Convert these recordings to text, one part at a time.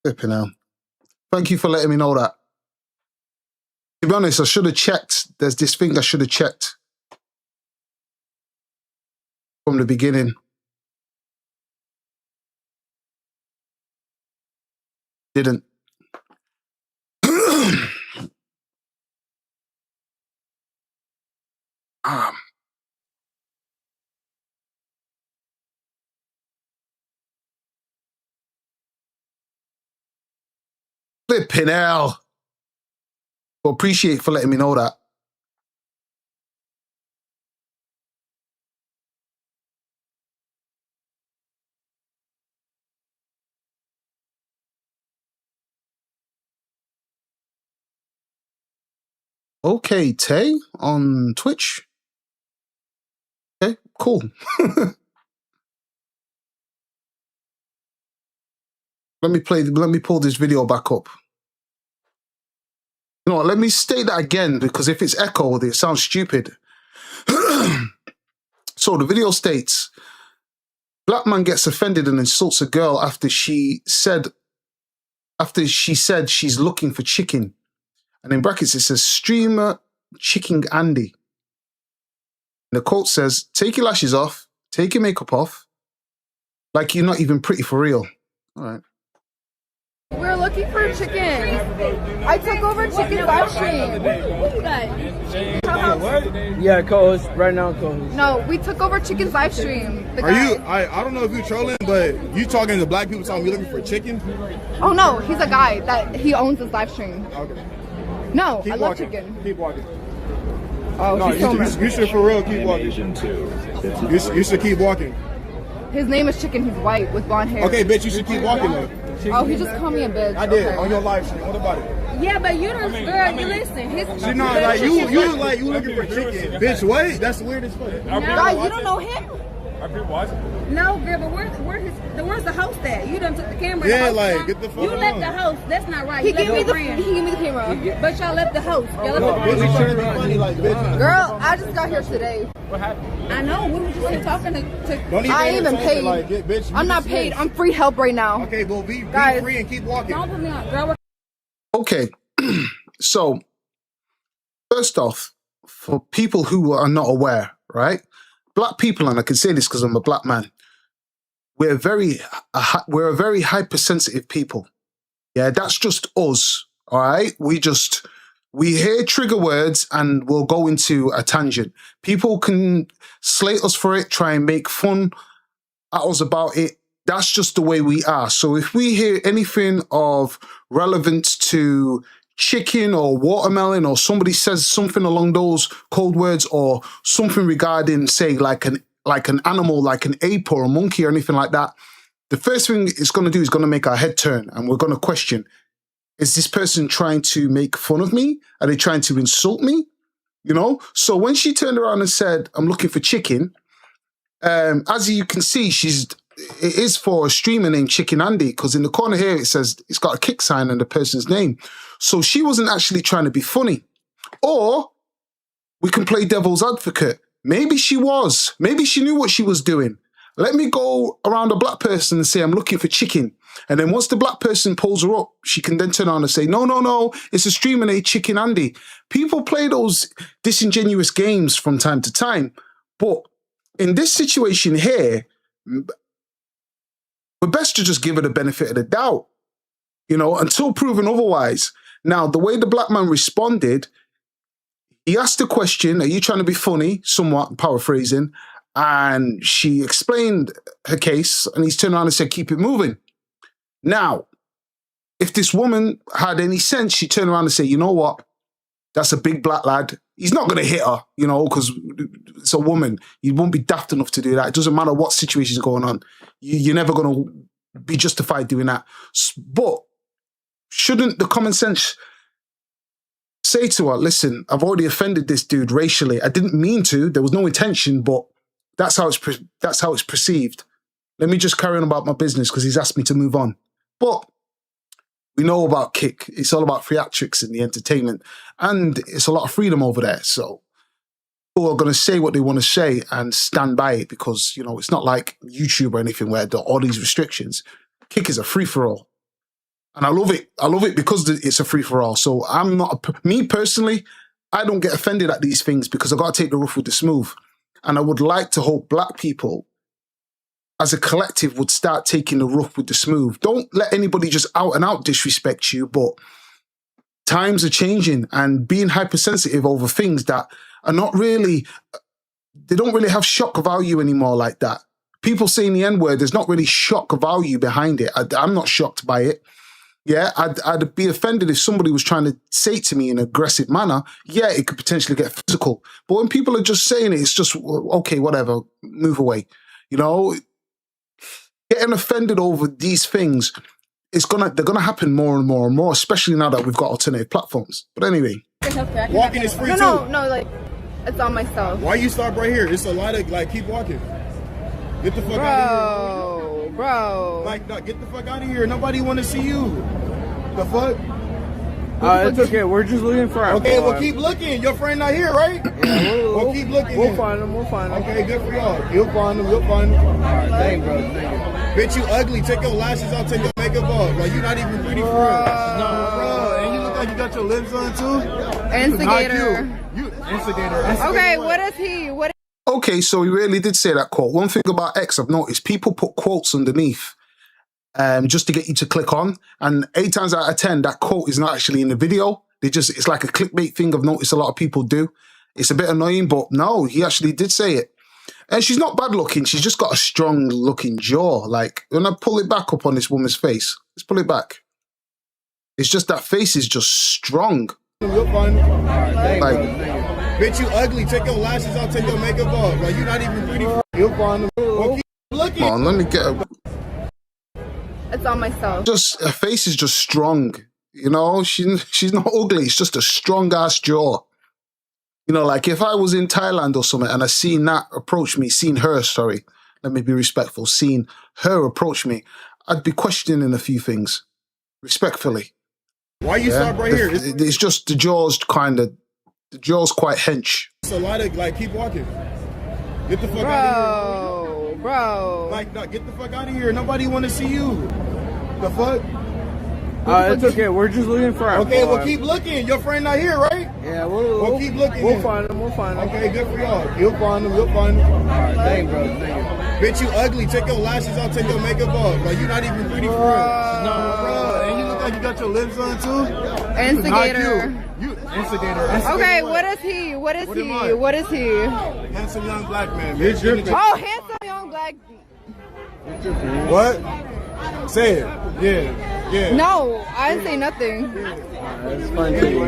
Flipping hell. Thank you for letting me know that. To be honest, I should have checked. There's this thing I should have checked from the beginning. Didn't. Flipping hell. Well, appreciate for letting me know that. Okay, Tay on Twitch. Okay, cool. Let me pull this video back up. You know what, let me state that again, because if it's echoed, it sounds stupid. So the video states, black man gets offended and insults a girl after she said she's looking for chicken. And in brackets, it says, streamer Chicken Andy. And the quote says, take your lashes off, take your makeup off, like you're not even pretty for real. All right. We're looking for chicken. I took over chicken live stream. Yeah, co-host. Right now, co-host. No, we took over chicken's live stream. Are you? I don't know if you're trolling, but you talking to black people talking you looking for chicken? Oh no, he's a guy that he owns his live stream. Okay. No, Keep I love walking. chicken. Keep walking. Oh, No, he's so mad. you should for real keep walking. You should keep walking. His name is Chicken. He's white with blonde hair. Okay, bitch, you should keep walking though. Oh, he just called me a bitch. I did Okay. on your live stream. What about it? Yeah, but you don't, girl, you listen. She not like you look like you looking for chicken. Bitch, what? That's weird as fuck. Guys, you don't know him? Are people watching? No, girl, but where's the host at? You done took the camera. Yeah, the host like, gone. get the fuck You left on. the host. That's not right. He You gave me left the your friend. he gave me the camera. But y'all left the host. Y'all No, left bitch, the you trying to be funny like bitch. Girl, I just got here today. What happened? I know. What was you say talking to Don't even I ain't even entertain paid. it, like, bitch, you I'm not just paid. snitch. I'm free help right now. Okay, well be Guys. free and keep walking. don't put me on, girl. Okay, so first off, for people who are not aware, right? Black people, and I can say this because I'm a black man, we're a very hypersensitive people. Yeah, that's just us. All right, we hear trigger words and we'll go into a tangent. People can slate us for it, try and make fun at us about it. That's just the way we are. So if we hear anything of relevance to chicken or watermelon, or somebody says something along those code words, or something regarding, say, like an animal, like an ape or a monkey or anything like that, the first thing it's going to do is going to make our head turn, and we're going to question, is this person trying to make fun of me? Are they trying to insult me? You know? So when she turned around and said, I'm looking for chicken, as you can see, it is for a streamer named Chicken Andy, because in the corner here it says it's got a kick sign and the person's name. So she wasn't actually trying to be funny. Or we can play devil's advocate. Maybe she was. Maybe she knew what she was doing. Let me go around a black person and say, I'm looking for chicken. And then once the black person pulls her up, she can then turn on and say, no, it's a streamer named Chicken Andy. People play those disingenuous games from time to time. But in this situation here, we're best to just give her the benefit of the doubt, you know, until proven otherwise. Now, the way the black man responded, he asked the question, are you trying to be funny? Somewhat paraphrasing. And she explained her case, and he's turned around and said, keep it moving. Now, if this woman had any sense, she'd turn around and say, you know what? That's a big black lad. He's not going to hit her, you know, because it's a woman. You won't be daft enough to do that. It doesn't matter what situation's going on. You're never going to be justified doing that. But shouldn't the common sense say to her, listen, I've already offended this dude racially. I didn't mean to. There was no intention, but that's how it's perceived. Let me just carry on about my business because he's asked me to move on. But we know about Kick. It's all about theatrics and the entertainment. And it's a lot of freedom over there. So people are going to say what they want to say and stand by it because, you know, it's not like YouTube or anything where there are all these restrictions. Kick is a free-for-all. And I love it. I love it because it's a free-for-all. So I'm not, me personally, I don't get offended at these things because I got to take the rough with the smooth. And I would like to hope black people as a collective would start taking the rough with the smooth. Don't let anybody just out and out disrespect you, but times are changing and being hypersensitive over things that are not really, they don't really have shock value anymore like that. People saying the N-word, there's not really shock value behind it. I'm not shocked by it. Yeah, I'd be offended if somebody was trying to say it to me in an aggressive manner. Yeah, it could potentially get physical. But when people are just saying it, it's just, okay, whatever, move away. You know, getting offended over these things, they're gonna happen more and more and more, especially now that we've got alternative platforms. But anyway. Walking is free too. No, like, it's on myself. Why you stop right here? It's a lot of, like, keep walking. Get the fuck out of here. Bro. Like, no, get the fuck out of here. Nobody want to see you. The fuck? It's okay. We're just looking for our Okay, well, keep looking. Your friend not here, right? Yeah, Well, keep looking. We'll then. find him. We'll find him. Okay, good for y'all. You'll find them. You'll find them. Alright, thank you, bro. Thank you. Bitch, you ugly. Take your lashes out. Take your makeup off. Like, you not even pretty for real. No, bro. And you look like you got your lips on, too. Instigator. Not you. Instigator. Okay, what is he? What? Okay, so he really did say that quote. One thing about X I've noticed, people put quotes underneath just to get you to click on. And 8 times out of 10, that quote is not actually in the video. It's like a clickbait thing I've noticed a lot of people do. It's a bit annoying, but no, he actually did say it. And she's not bad looking. She's just got a strong looking jaw. Like, when I pull it back up on this woman's face, let's pull it back. It's just that face is just strong. You'll find them. Thank you, Like, bro. Thank you. Bitch, you ugly. Take your lashes out. Take your makeup off. Like, you not even pretty for real. You'll find them. Well, keep looking. come on, let me get a... It's on myself. Just her face is just strong. You know, she's not ugly. It's just a strong ass jaw. You know, like if I was in Thailand or something and I seen her, let me be respectful, seen her approach me, I'd be questioning a few things respectfully. Why you stop right here? It's just the jaw's quite hench. It's a lot of, like, keep walking. Get the fuck out of here. Bro. Like, no, get the fuck out of here. Nobody want to see you. The fuck? It's okay. We're just looking for our Okay, well, keep looking. Your friend not here, right? Yeah, Well, keep looking. We'll then. find him. We'll find him. Okay, good for y'all. You'll find them. You'll find them. Alright, thank you, bro. Thank you. Bitch, you ugly. Take your lashes out. Take your makeup off. Like, you not even pretty for real. No, bro. And you look like you got your lips on, too. Instigator. Not you. Instigator. Okay, what is he? What is am I? he? What is he? Handsome young black man, bitch. Oh, handsome young black. What? Say it. Yeah. No, I didn't say nothing. That's fine too.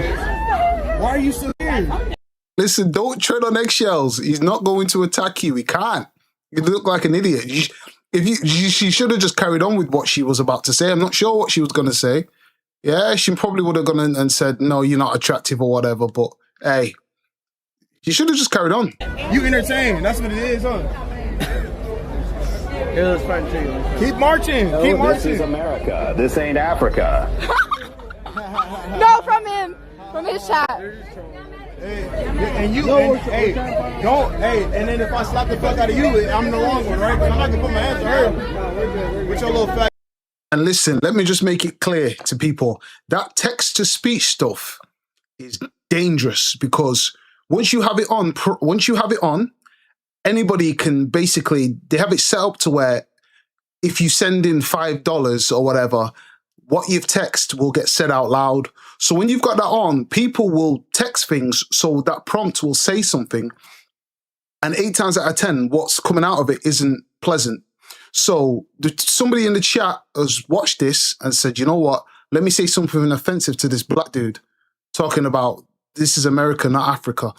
Why are you still here? Listen, don't tread on eggshells. He's not going to attack you. He can't. You look like an idiot. She should have just carried on with what she was about to say. I'm not sure what she was going to say. Yeah, she probably would have gone in and said, no, you're not attractive or whatever. But hey, she should have just carried on. You entertain. That's what it is, huh? Here, let's find you. Keep marching. Keep marching. This is America. This ain't Africa. No, from him. From his chat. Hey, and you, don't, and then if I slap the fuck out of you, I'm the wrong one, right? 'Cause I'm not gonna put my hands on her. With your little fat. And listen, let me just make it clear to people that text-to-speech stuff is dangerous because once you have it on, anybody can basically, they have it set up to where if you send in $5 or whatever, what you've texted will get said out loud. So when you've got that on, people will text things so that prompt will say something. And 8 times out of 10, what's coming out of it isn't pleasant. So somebody in the chat has watched this and said, you know what? Let me say something offensive to this black dude talking about this is America, not Africa.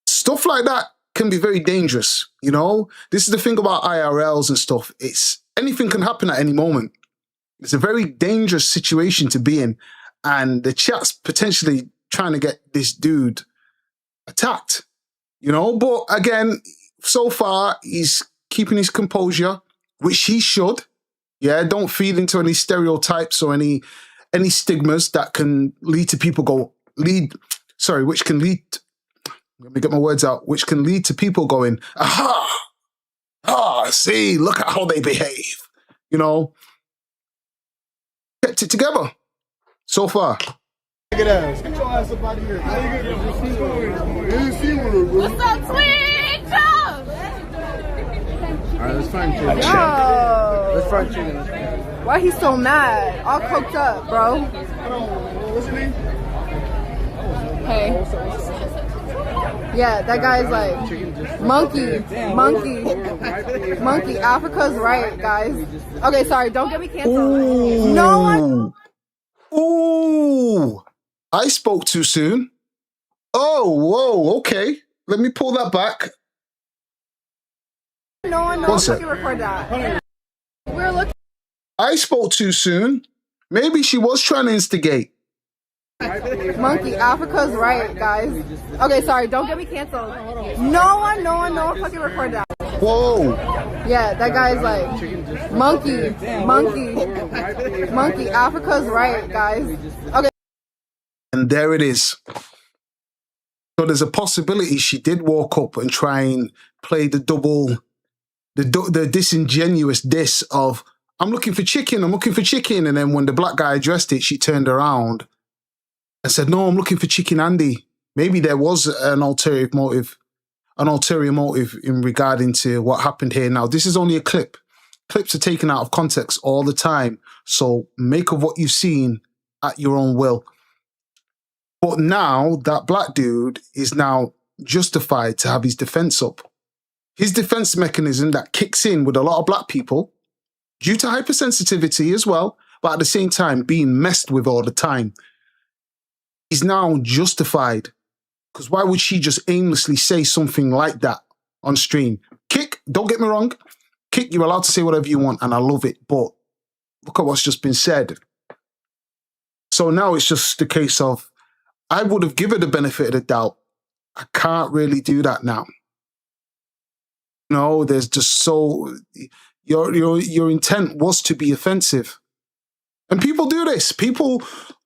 Stuff like that can be very dangerous. You know, this is the thing about IRLs and stuff. Anything can happen at any moment. It's a very dangerous situation to be in. And the chat's potentially trying to get this dude attacked, you know? But again, so far, he's keeping his composure, which he should. Yeah, don't feed into any stereotypes or any stigmas that can lead to people which can lead, let me get my words out, which can lead to people going, see, look at how they behave, you know? kept it together so far. Get ass. Get your ass up out of here. What's up, Twitch? Alright, let's find chicken. Yo, Let's find chicken. why he so mad? All coked up, bro. What's your name? Hey. Yeah, that guy's like, monkey. Africa's right, guys. Okay, sorry, don't get me canceled. No one. Ooh. I spoke too soon. Oh, whoa, okay. Let me pull that back. No one One knows sec. fucking record that. We're looking. I spoke too soon. Maybe she was trying to instigate. Africa's right, guys. Okay, sorry, don't get me canceled. No one fucking record that. Whoa. Yeah, that guy's like, monkey. Africa's right, guys. Okay. And there it is. So there's a possibility she did walk up and try and play the disingenuous diss of, I'm looking for chicken. And then when the black guy addressed it, she turned around and said, no, I'm looking for Chicken Andy. Maybe there was an ulterior motive in regarding to what happened here. Now, this is only a clip. Clips are taken out of context all the time. So make of what you've seen at your own will. But now that black dude is now justified to have his defense up. His defense mechanism that kicks in with a lot of black people due to hypersensitivity as well, but at the same time being messed with all the time. He's now justified. Because why would she just aimlessly say something like that on stream? Kick, don't get me wrong. Kick, you're allowed to say whatever you want, and I love it. But look at what's just been said. So now it's just the case of, I would have given the benefit of the doubt. I can't really do that now. No, there's just so, your intent was to be offensive. And people do this. People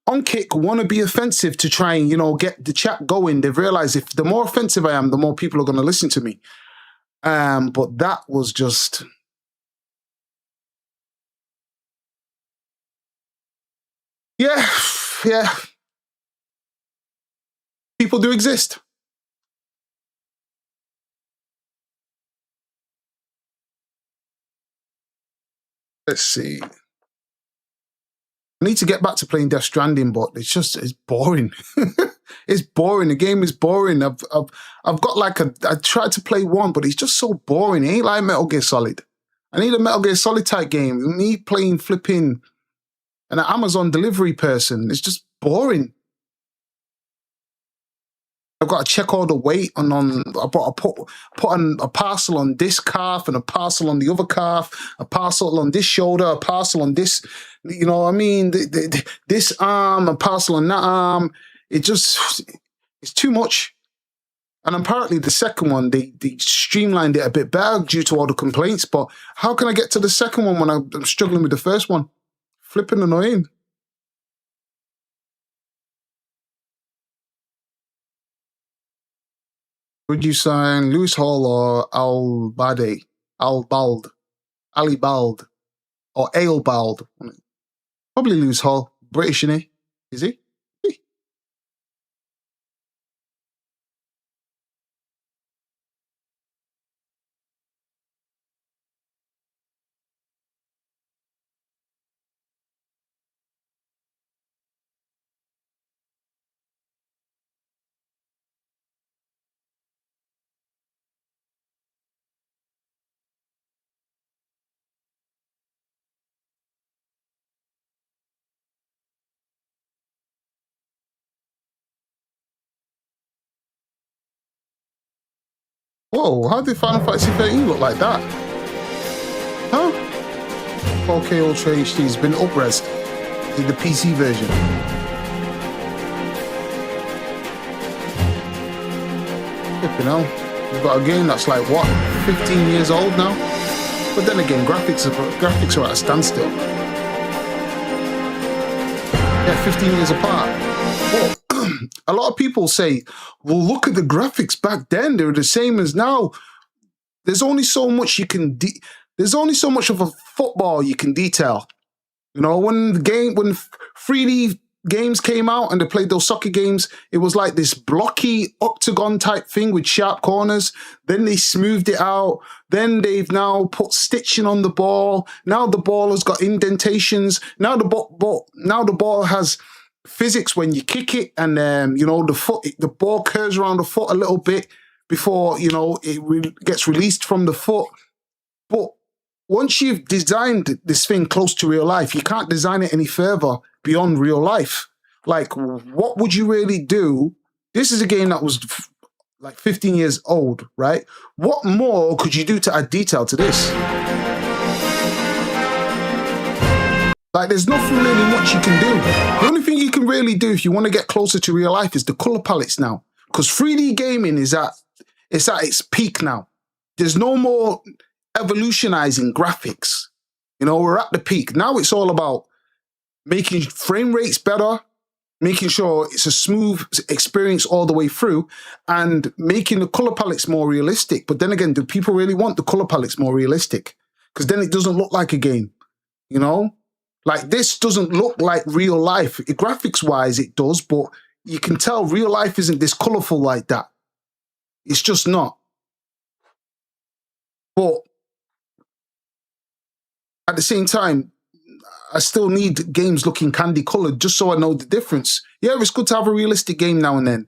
on Kick want to be offensive to try and, get the chat going. They've realized if the more offensive I am, the more people are going to listen to me. But that was just... Yeah. People do exist. Let's see. I need to get back to playing Death Stranding, but it's boring. It's boring. The game is boring. I've got I tried to play one, but it's just so boring. It ain't like Metal Gear Solid. I need a Metal Gear Solid type game. Me playing flipping an Amazon delivery person. It's just boring. I've got to check all the weight I put a parcel on this calf and a parcel on the other calf, a parcel on this shoulder, a parcel on this, you know what I mean? This arm, a parcel on that arm. It's too much. And apparently the second one, they streamlined it a bit better due to all the complaints. But how can I get to the second one when I'm struggling with the first one? Flipping annoying. Would you sign Lewis Hall or Ali Bald, or Ailbald? Probably Lewis Hall. British, isn't he? Is he? Whoa, how did Final Fantasy 13 look like that? Huh? 4K Ultra HD has been up-resed to the PC version. You know, we've got a game that's like, what, 15 years old now? But then again, graphics are at a standstill. Yeah, 15 years apart. Well, a lot of people say, well, look at the graphics back then. They were the same as now. There's only so much you can... There's only so much of a football you can detail. You know, when 3D games came out and they played those soccer games, it was like this blocky octagon type thing with sharp corners. Then they smoothed it out. Then they've now put stitching on the ball. Now the ball has got indentations. Now the ball has physics when you kick it, and you know, the ball curves around the foot a little bit before, you know, it gets released from the foot. But once you've designed this thing close to real life, you can't design it any further beyond real life. Like, what would you really do? This is a game that was like 15 years old, right? What more could you do to add detail to this? Like, there's nothing really much you can do. The only thing you can really do if you want to get closer to real life is the color palettes now. Because 3D gaming is at its peak now. There's no more evolutionizing graphics. You know, we're at the peak. Now it's all about making frame rates better, making sure it's a smooth experience all the way through, and making the color palettes more realistic. But then again, do people really want the color palettes more realistic? Because then it doesn't look like a game, you know? Like, this doesn't look like real life. Graphics-wise, it does, but you can tell real life isn't this colorful like that. It's just not. But at the same time, I still need games looking candy-colored just so I know the difference. Yeah, it's good to have a realistic game now and then.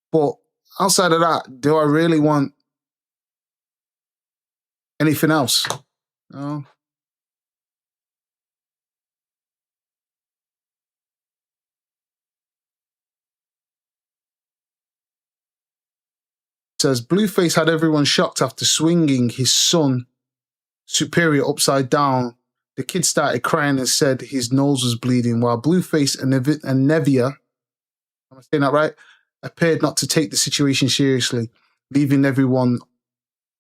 But outside of that, do I really want anything else? No. Says, Blueface had everyone shocked after swinging his son Superior upside down. The kid started crying and said his nose was bleeding, while Blueface and Nevia, am I saying that right, appeared not to take the situation seriously, leaving everyone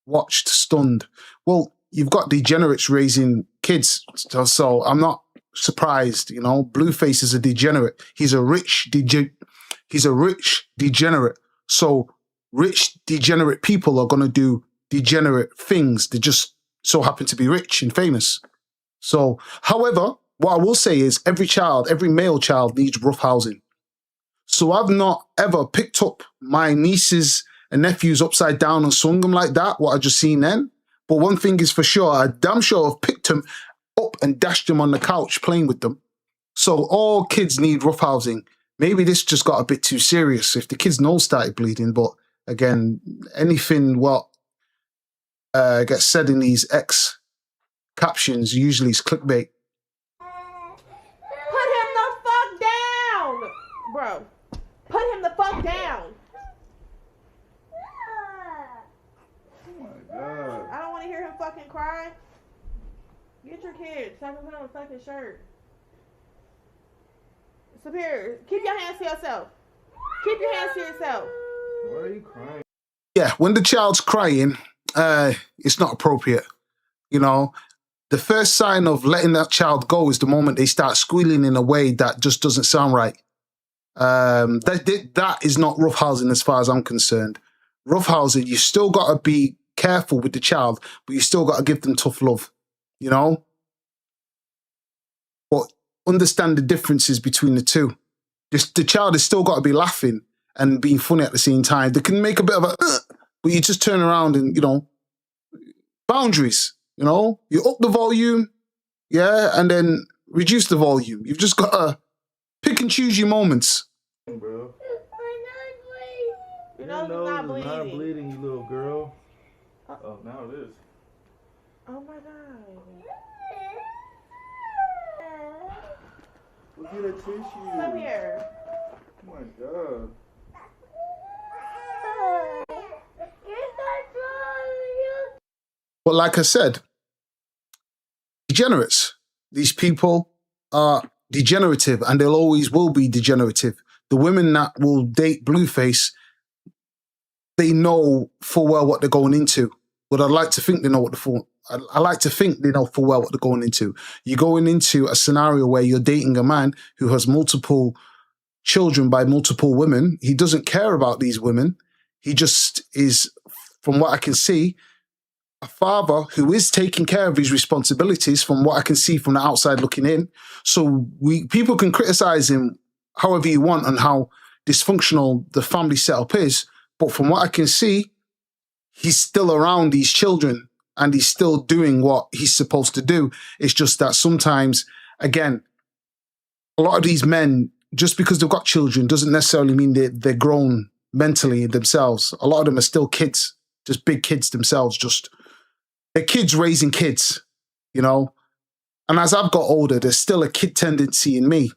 watched stunned. Well, you've got degenerates raising kids, so I'm not surprised, you know. Blueface is a degenerate. He's a rich degenerate. So rich degenerate people are going to do degenerate things. They just so happen to be rich and famous. So, however, what I will say is every male child needs rough housing. So I've not ever picked up my nieces and nephews upside down and swung them like that, what I just seen then. But one thing is for sure, I damn sure have picked them up and dashed them on the couch playing with them. So all kids need rough housing. Maybe this just got a bit too serious if the kid's nose started bleeding. But again, anything what gets said in these X captions usually is clickbait. Put him the fuck down, bro. Put him the fuck down. Oh my god. I don't want to hear him fucking cry. Get your kid. So I can put on a fucking shirt. Superior, keep your hands to yourself. Keep your hands to yourself. Why are you crying? Yeah, when the child's crying, it's not appropriate. You know, the first sign of letting that child go is the moment they start squealing in a way that just doesn't sound right. That is not roughhousing as far as I'm concerned. Roughhousing, you still got to be careful with the child, but you still got to give them tough love, you know? But understand the differences between the two. The child has still got to be laughing and being funny at the same time. They can make a bit of a, but you just turn around and, you know, boundaries, you know? You up the volume, yeah, and then reduce the volume. You've just got to pick and choose your moments. Bro. Your nose is not bleeding. Not bleeding, you little girl. Oh, now it is. Oh my god. Look at the tissue. Come here. Oh my god. But like I said, degenerates. These people are degenerative and they'll always will be degenerative. The women that will date Blueface, they know full well what they're going into. But I'd like to think they know what I like to think they know full well what they're going into. You're going into a scenario where you're dating a man who has multiple children by multiple women. He doesn't care about these women. He just is, from what I can see, a father who is taking care of his responsibilities from what I can see from the outside looking in. So people can criticize him however you want and how dysfunctional the family setup is. But from what I can see, he's still around these children and he's still doing what he's supposed to do. It's just that sometimes, again, a lot of these men, just because they've got children doesn't necessarily mean they're grown mentally themselves. A lot of them are still kids, just big kids themselves, they're kids raising kids, you know? And as I've got older, there's still a kid tendency in me,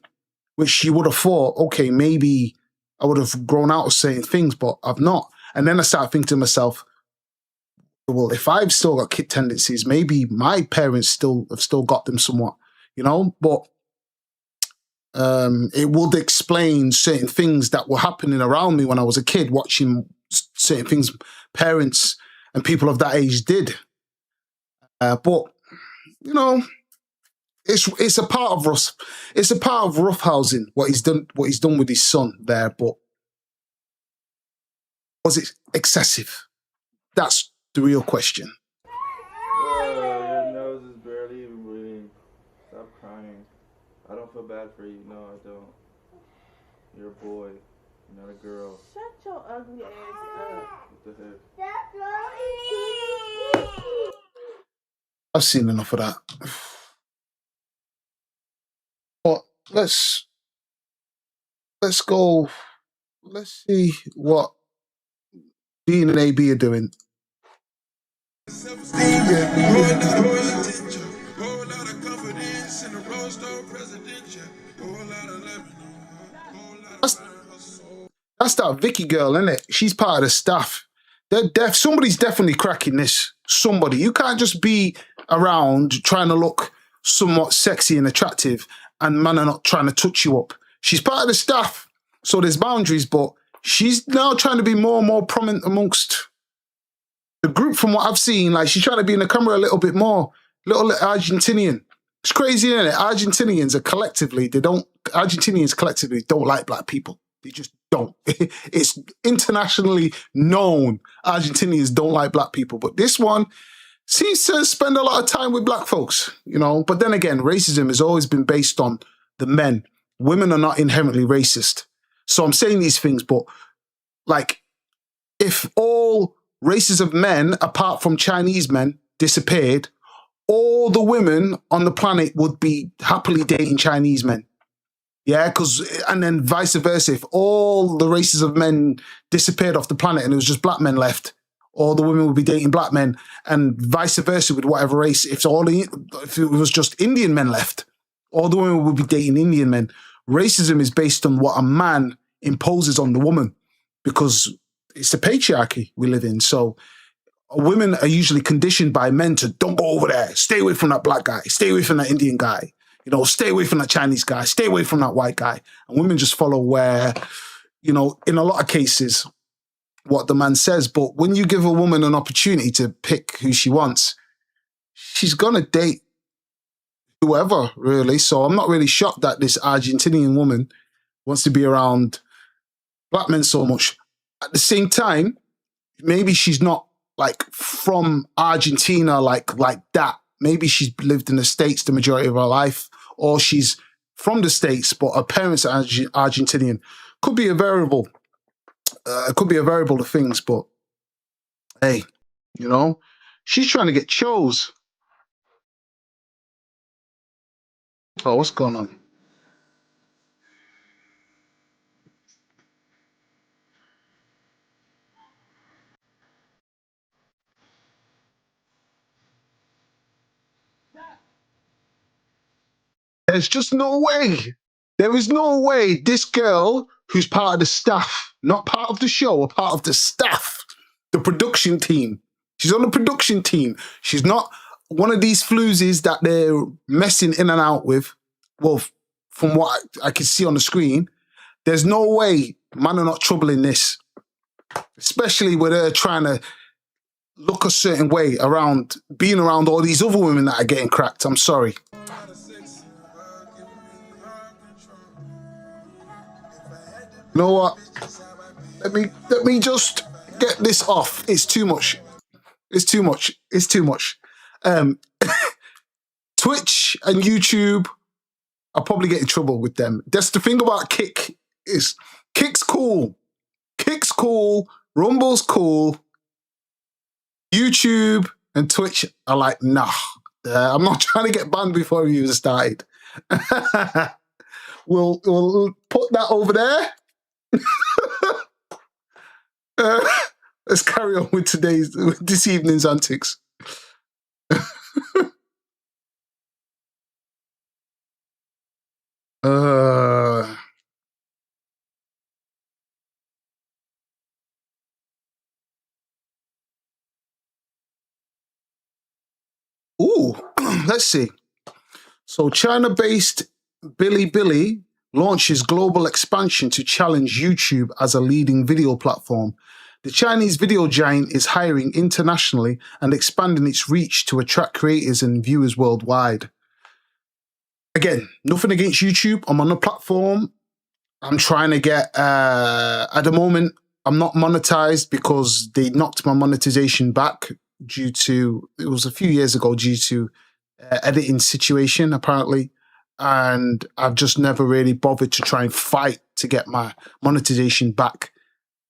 which you would have thought, okay, maybe I would have grown out of certain things, but I've not. And then I start thinking to myself, well, if I've still got kid tendencies, maybe my parents have still got them somewhat, you know? But it would explain certain things that were happening around me when I was a kid, watching certain things parents and people of that age did. But you know, it's a part of Russ. It's a part of roughhousing what he's done with his son there. But was it excessive? That's the real question. Your nose is barely even bleeding. Stop crying. I don't feel bad for you. No, I don't. You're a boy. You're not a girl. Shut your ugly ass up. What the heck? I've seen enough of that. But let's go. Let's see what Dean and AB are doing. That's that Vicky girl, isn't it? She's part of the staff. Somebody's definitely cracking this. Somebody. You can't just be around trying to look somewhat sexy and attractive and man are not trying to touch you up. She's part of the staff, so there's boundaries, but she's now trying to be more and more prominent amongst the group from what I've seen. Like, she's trying to be in the camera a little bit more. Little Argentinian. It's crazy, isn't it? Argentinians collectively don't like black people. They just don't. It's internationally known Argentinians don't like black people. But this one seems to spend a lot of time with black folks, you know. But then again, racism has always been based on the men. Women are not inherently racist. So I'm saying these things, but like, if all races of men, apart from Chinese men, disappeared, all the women on the planet would be happily dating Chinese men. Yeah, and then vice versa. If all the races of men disappeared off the planet and it was just black men left, all the women would be dating black men, and vice versa with whatever race. If it was just Indian men left, all the women would be dating Indian men. Racism is based on what a man imposes on the woman, because it's the patriarchy we live in. So women are usually conditioned by men to don't go over there, stay away from that black guy, stay away from that Indian guy. You know, stay away from that Chinese guy, stay away from that white guy. And women just follow where, you know, in a lot of cases, what the man says. But when you give a woman an opportunity to pick who she wants, she's going to date whoever, really. So I'm not really shocked that this Argentinian woman wants to be around black men so much. At the same time, maybe she's not like from Argentina like that. Maybe she's lived in the States the majority of her life, or she's from the States, but her parents are Argentinian. Could be a variable. It could be a variable of things, but hey, you know, she's trying to get chose. Oh, what's going on? There's just no way. There is no way this girl, who's part of the staff, not part of the show, a part of the staff, the production team. She's on the production team. She's not one of these floozies that they're messing in and out with. Well, from what I can see on the screen, there's no way man are not troubling this. Especially with her trying to look a certain way around, being around all these other women that are getting cracked. I'm sorry. You know what? Let me just get this off. It's too much. It's too much. It's too much. Um, Twitch and YouTube, I'll probably get in trouble with them. That's the thing about Kick is Kick's cool. Kick's cool. Rumble's cool. YouTube and Twitch are like, nah. I'm not trying to get banned before we even started. we'll put that over there. Let's carry on with this evening's antics. Let's see. So China-based Bilibili launches global expansion to challenge YouTube as a leading video platform. The Chinese video giant is hiring internationally and expanding its reach to attract creators and viewers worldwide. Again, nothing against YouTube. I'm on the platform. I'm trying to get, at the moment, I'm not monetized because they knocked my monetization back due to, it was a few years ago, due to editing situation, apparently. And I've just never really bothered to try and fight to get my monetization back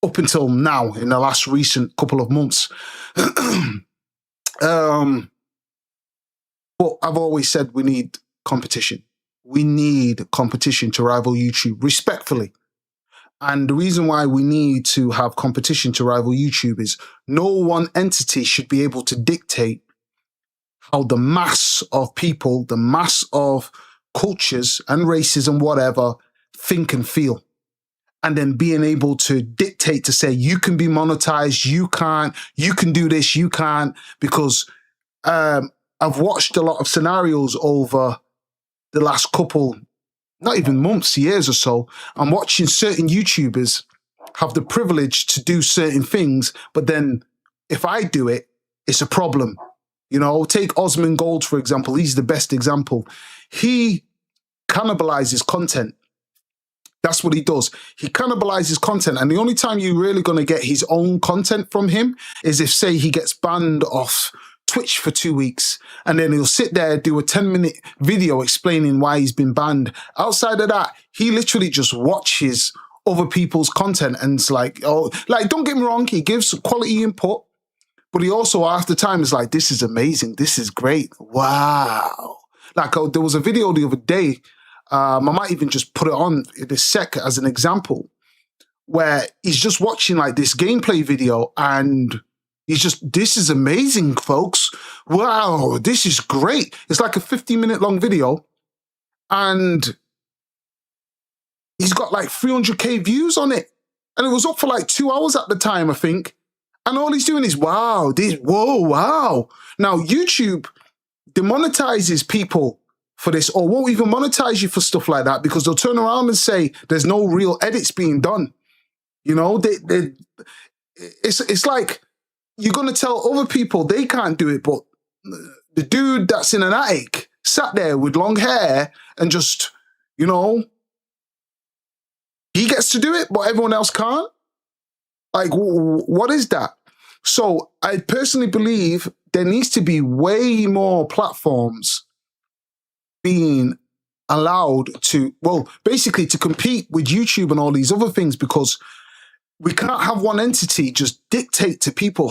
up until now, in the last recent couple of months. But I've always said we need competition. We need competition to rival YouTube, respectfully. And the reason why we need to have competition to rival YouTube is no one entity should be able to dictate how the mass of people, the mass of cultures and races and whatever think and feel. And then being able to dictate to say, you can be monetized, you can't, you can do this, you can't, because I've watched a lot of scenarios over the last couple, not even months, years or so. I'm watching certain YouTubers have the privilege to do certain things, but then if I do it, it's a problem. You know, take Osmond Gold, for example. He's the best example. He cannibalizes content. That's what he does. He cannibalizes content. And the only time you're really going to get his own content from him is if, say, he gets banned off Twitch for 2 weeks, and then he'll sit there, do a 10-minute video explaining why he's been banned. Outside of that, he literally just watches other people's content, and it's like, oh, like, don't get me wrong, he gives quality input, but he also, after time, is like, this is amazing, this is great, wow. Like, there was a video the other day, I might even just put it on in a sec as an example, where he's just watching like this gameplay video, and he's just, this is amazing, folks. Wow, this is great. It's like a 50-minute long video, and he's got like 300k views on it. And it was up for like 2 hours at the time, I think. And all he's doing is, wow, this, whoa, wow. Now, YouTube demonetizes people for this, or won't even monetize you for stuff like that, because they'll turn around and say there's no real edits being done. You know, it's like, you're going to tell other people they can't do it, but the dude that's in an attic sat there with long hair and just, you know, he gets to do it, but everyone else can't? Like, what is that? So I personally believe there needs to be way more platforms being allowed to, well, basically to compete with YouTube and all these other things, because we can't have one entity just dictate to people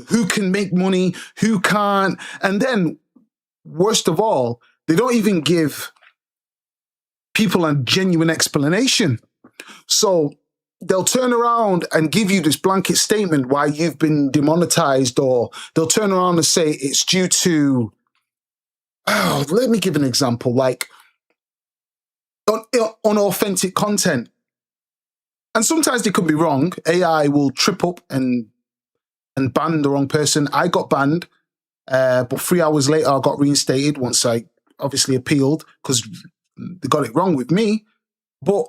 who can make money, who can't. And then, worst of all, they don't even give people a genuine explanation. So they'll turn around and give you this blanket statement why you've been demonetized, or they'll turn around and say it's due to, oh, let me give an example, like unauthentic content. And sometimes they could be wrong. AI will trip up and ban the wrong person. I got banned, but 3 hours later I got reinstated once I obviously appealed, because they got it wrong with me. But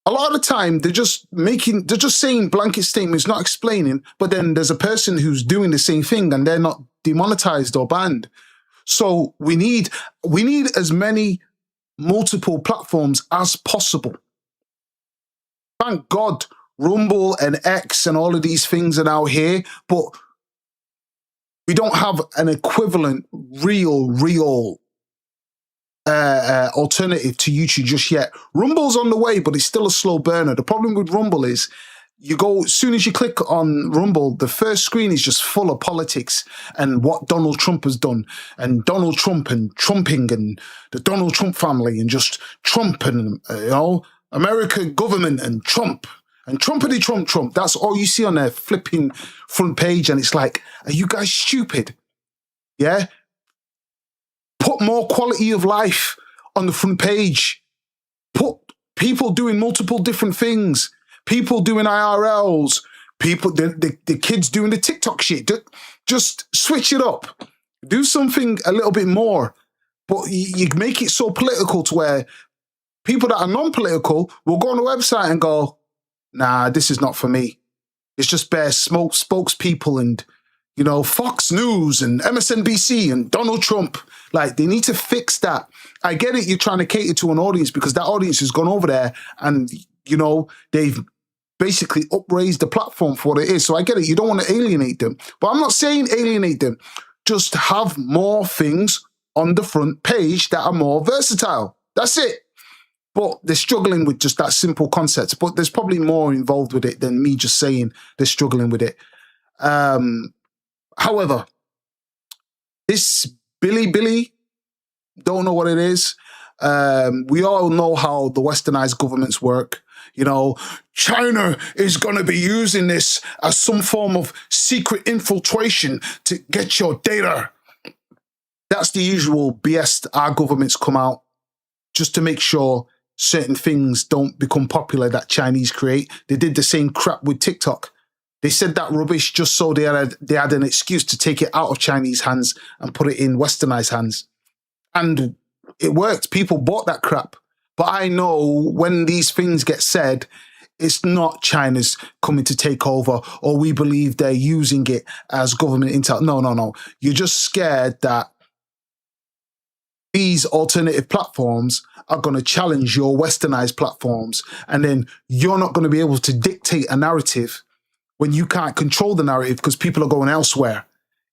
a lot of the time they're just saying blanket statements, not explaining, but then there's a person who's doing the same thing and they're not demonetized or banned. So we need as many multiple platforms as possible. Thank God Rumble and X and all of these things are now here, but We don't have an equivalent real alternative to YouTube just yet. Rumble's on the way, but it's still a slow burner. The problem with Rumble is as soon as you click on Rumble, the first screen is just full of politics and what Donald Trump has done, and Donald Trump and Trumping and the Donald Trump family and just Trump and, American government and Trump and Trumpity Trump. That's all you see on their flipping front page. And it's like, are you guys stupid? Yeah? Put more quality of life on the front page. Put people doing multiple different things. People doing IRLs. People, the kids doing the TikTok shit. Just switch it up. Do something a little bit more. But you make it so political to where people that are non-political will go on the website and go, nah, this is not for me. It's just bare spokespeople and, Fox News and MSNBC and Donald Trump. Like, they need to fix that. I get it, you're trying to cater to an audience because that audience has gone over there and, they've basically upraised the platform for what it is. So I get it, you don't want to alienate them. But I'm not saying alienate them. Just have more things on the front page that are more versatile. That's it. But they're struggling with just that simple concept. But there's probably more involved with it than me just saying they're struggling with it. However, this Billy, don't know what it is. We all know how the westernized governments work. China is going to be using this as some form of secret infiltration to get your data. That's the usual BS our governments come out just to make sure certain things don't become popular that Chinese create. They did the same crap with TikTok. They said that rubbish just so they had an excuse to take it out of Chinese hands and put it in westernized hands. And it worked. People bought that crap. But I know when these things get said, it's not China's coming to take over or we believe they're using it as government intel. No. You're just scared that these alternative platforms are going to challenge your westernized platforms. And then you're not going to be able to dictate a narrative when you can't control the narrative because people are going elsewhere.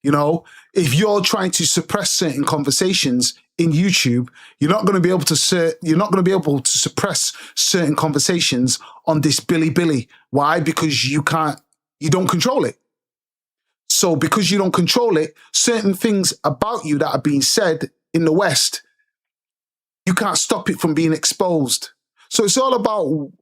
If you're trying to suppress certain conversations in YouTube, you're not going to be able to suppress certain conversations on this Billy. Why? Because you don't control it. So because you don't control it, certain things about you that are being said in the West, you can't stop it from being exposed. So it's all about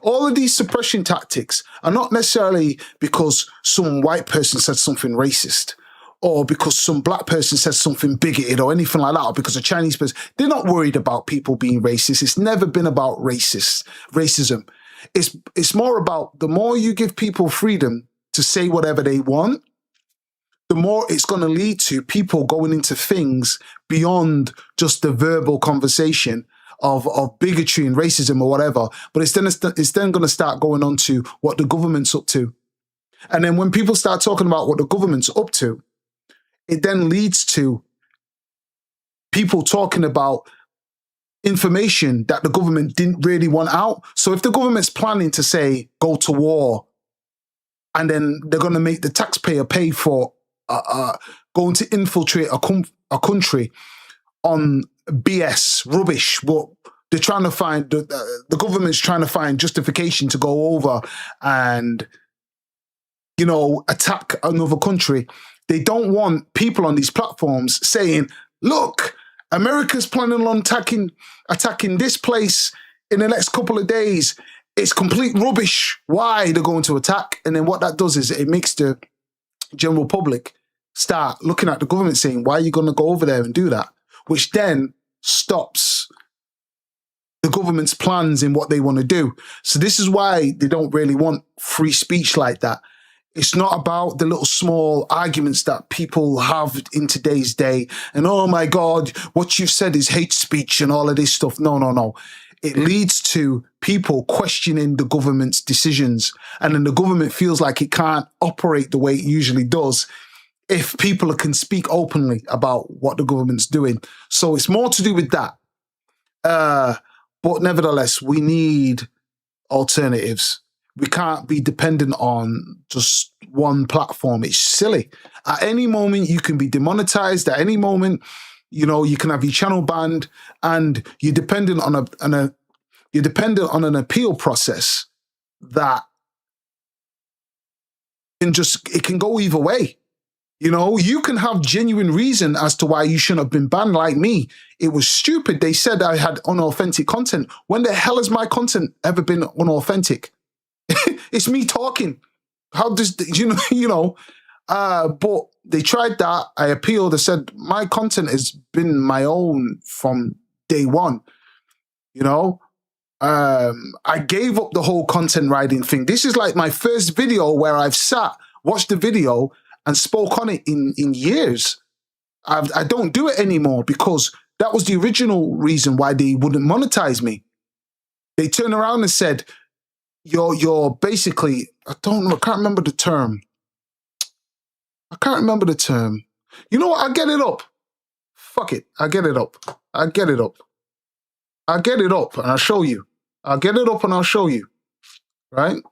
all of these suppression tactics are not necessarily because some white person said something racist or because some black person said something bigoted or anything like that, or because a Chinese person. They're not worried about people being racist. It's never been about racism. It's more about the more you give people freedom to say whatever they want, the more it's going to lead to people going into things beyond just the verbal conversation of bigotry and racism or whatever. But it's then going to start going on to what the government's up to. And then when people start talking about what the government's up to, it then leads to people talking about information that the government didn't really want out. So if the government's planning to say, go to war, and then they're going to make the taxpayer pay for going to infiltrate a country on BS, rubbish, what they're trying to find, the government's trying to find justification to go over and, attack another country. They don't want people on these platforms saying, look, America's planning on attacking this place in the next couple of days. It's complete rubbish. Why they're going to attack? And then what that does is it makes the general public start looking at the government saying, why are you going to go over there and do that? Which then stops the government's plans in what they want to do. So this is why they don't really want free speech like that. It's not about the little small arguments that people have in today's day. And, oh, my God, what you've said is hate speech and all of this stuff. No. It leads to people questioning the government's decisions. And then the government feels like it can't operate the way it usually does if people can speak openly about what the government's doing. So it's more to do with that. But nevertheless, we need alternatives. We can't be dependent on just one platform. It's silly. At any moment, you can be demonetized. At any moment, you know, you can have your channel banned, and you're dependent on an appeal process that it can go either way. You know, you can have genuine reason as to why you shouldn't have been banned. Like me, it was stupid. They said I had unauthentic content. When the hell has my content ever been unauthentic? It's me talking. How does, but they tried that. I appealed. I said, my content has been my own from day one. You know, I gave up the whole content writing thing. This is like my first video where I've watched the video and spoke on it in years. I don't do it anymore because that was the original reason why they wouldn't monetize me. They turned around and said, you're basically, I can't remember the term. You know what? I'll get it up. Fuck it. I'll get it up and I'll show you. Right?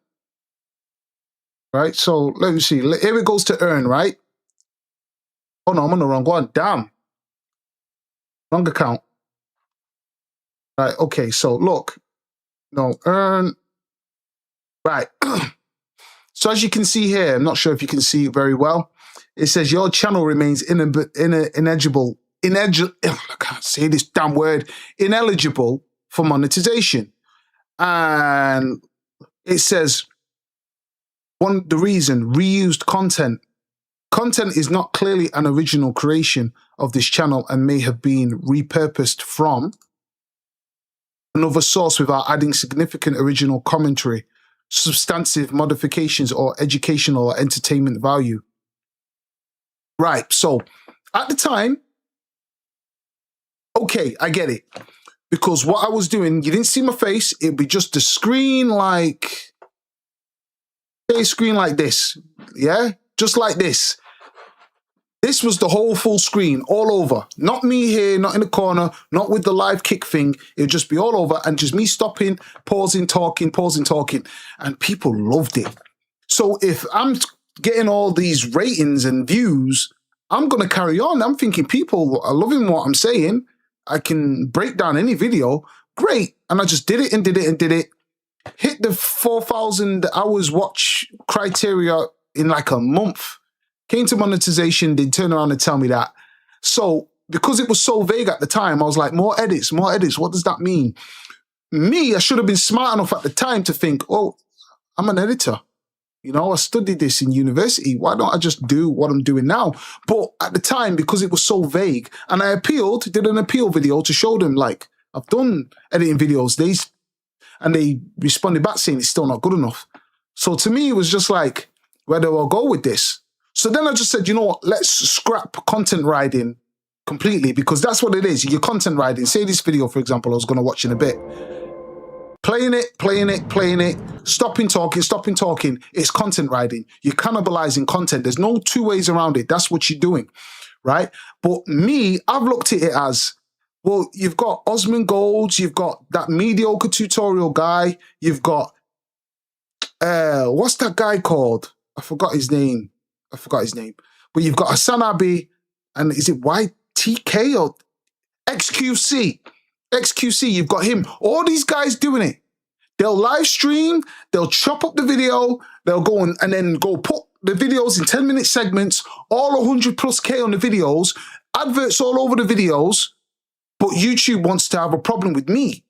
Right? So let me see. Here it goes to earn, right? Oh no, I'm on the wrong one. Damn. Wrong account. Right, okay, so look. No, earn. Right. So as you can see here, I'm not sure if you can see it very well. It says your channel remains ineligible. I can't say this damn word. Ineligible for monetization. And it says the reason, reused content. Content is not clearly an original creation of this channel and may have been repurposed from another source without adding significant original commentary, substantive modifications, or educational or entertainment value. Right, so at the time, okay, I get it. Because what I was doing, you didn't see my face, it'd be just a screen like, a screen like this, yeah? Just like this. This was the whole full screen, all over. Not me here, not in the corner, not with the live kick thing. It would just be all over and just me stopping, pausing, talking. And people loved it. So if I'm getting all these ratings and views, I'm going to carry on. I'm thinking people are loving what I'm saying. I can break down any video. Great. And I just did it. Hit the 4,000 hours watch criteria in like a month. Came to monetization, they turn around and tell me that. So, because it was so vague at the time, I was like, more edits, what does that mean? I should have been smart enough at the time to think, oh, I'm an editor. You know, I studied this in university. Why don't I just do what I'm doing now? But at the time, because it was so vague, and I did an appeal video to show them, like, I've done editing videos, and they responded back saying it's still not good enough. So to me, it was just like, where do I go with this? So then I just said, you know what, let's scrap content writing completely, because that's what it is. You're content writing. Say this video, for example, I was going to watch in a bit. Playing it, stopping talking. It's content writing. You're cannibalizing content. There's no two ways around it. That's what you're doing, right? But me, I've looked at it as, well, you've got Osman Golds, you've got that mediocre tutorial guy, you've got, what's that guy called? I forgot his name. But you've got Hassan Abi, and is it YTK or XQC? XQC, you've got him. All these guys doing it. They'll live stream, they'll chop up the video, they'll go and then go put the videos in 10-minute segments, all 100+K on the videos, adverts all over the videos, but YouTube wants to have a problem with me.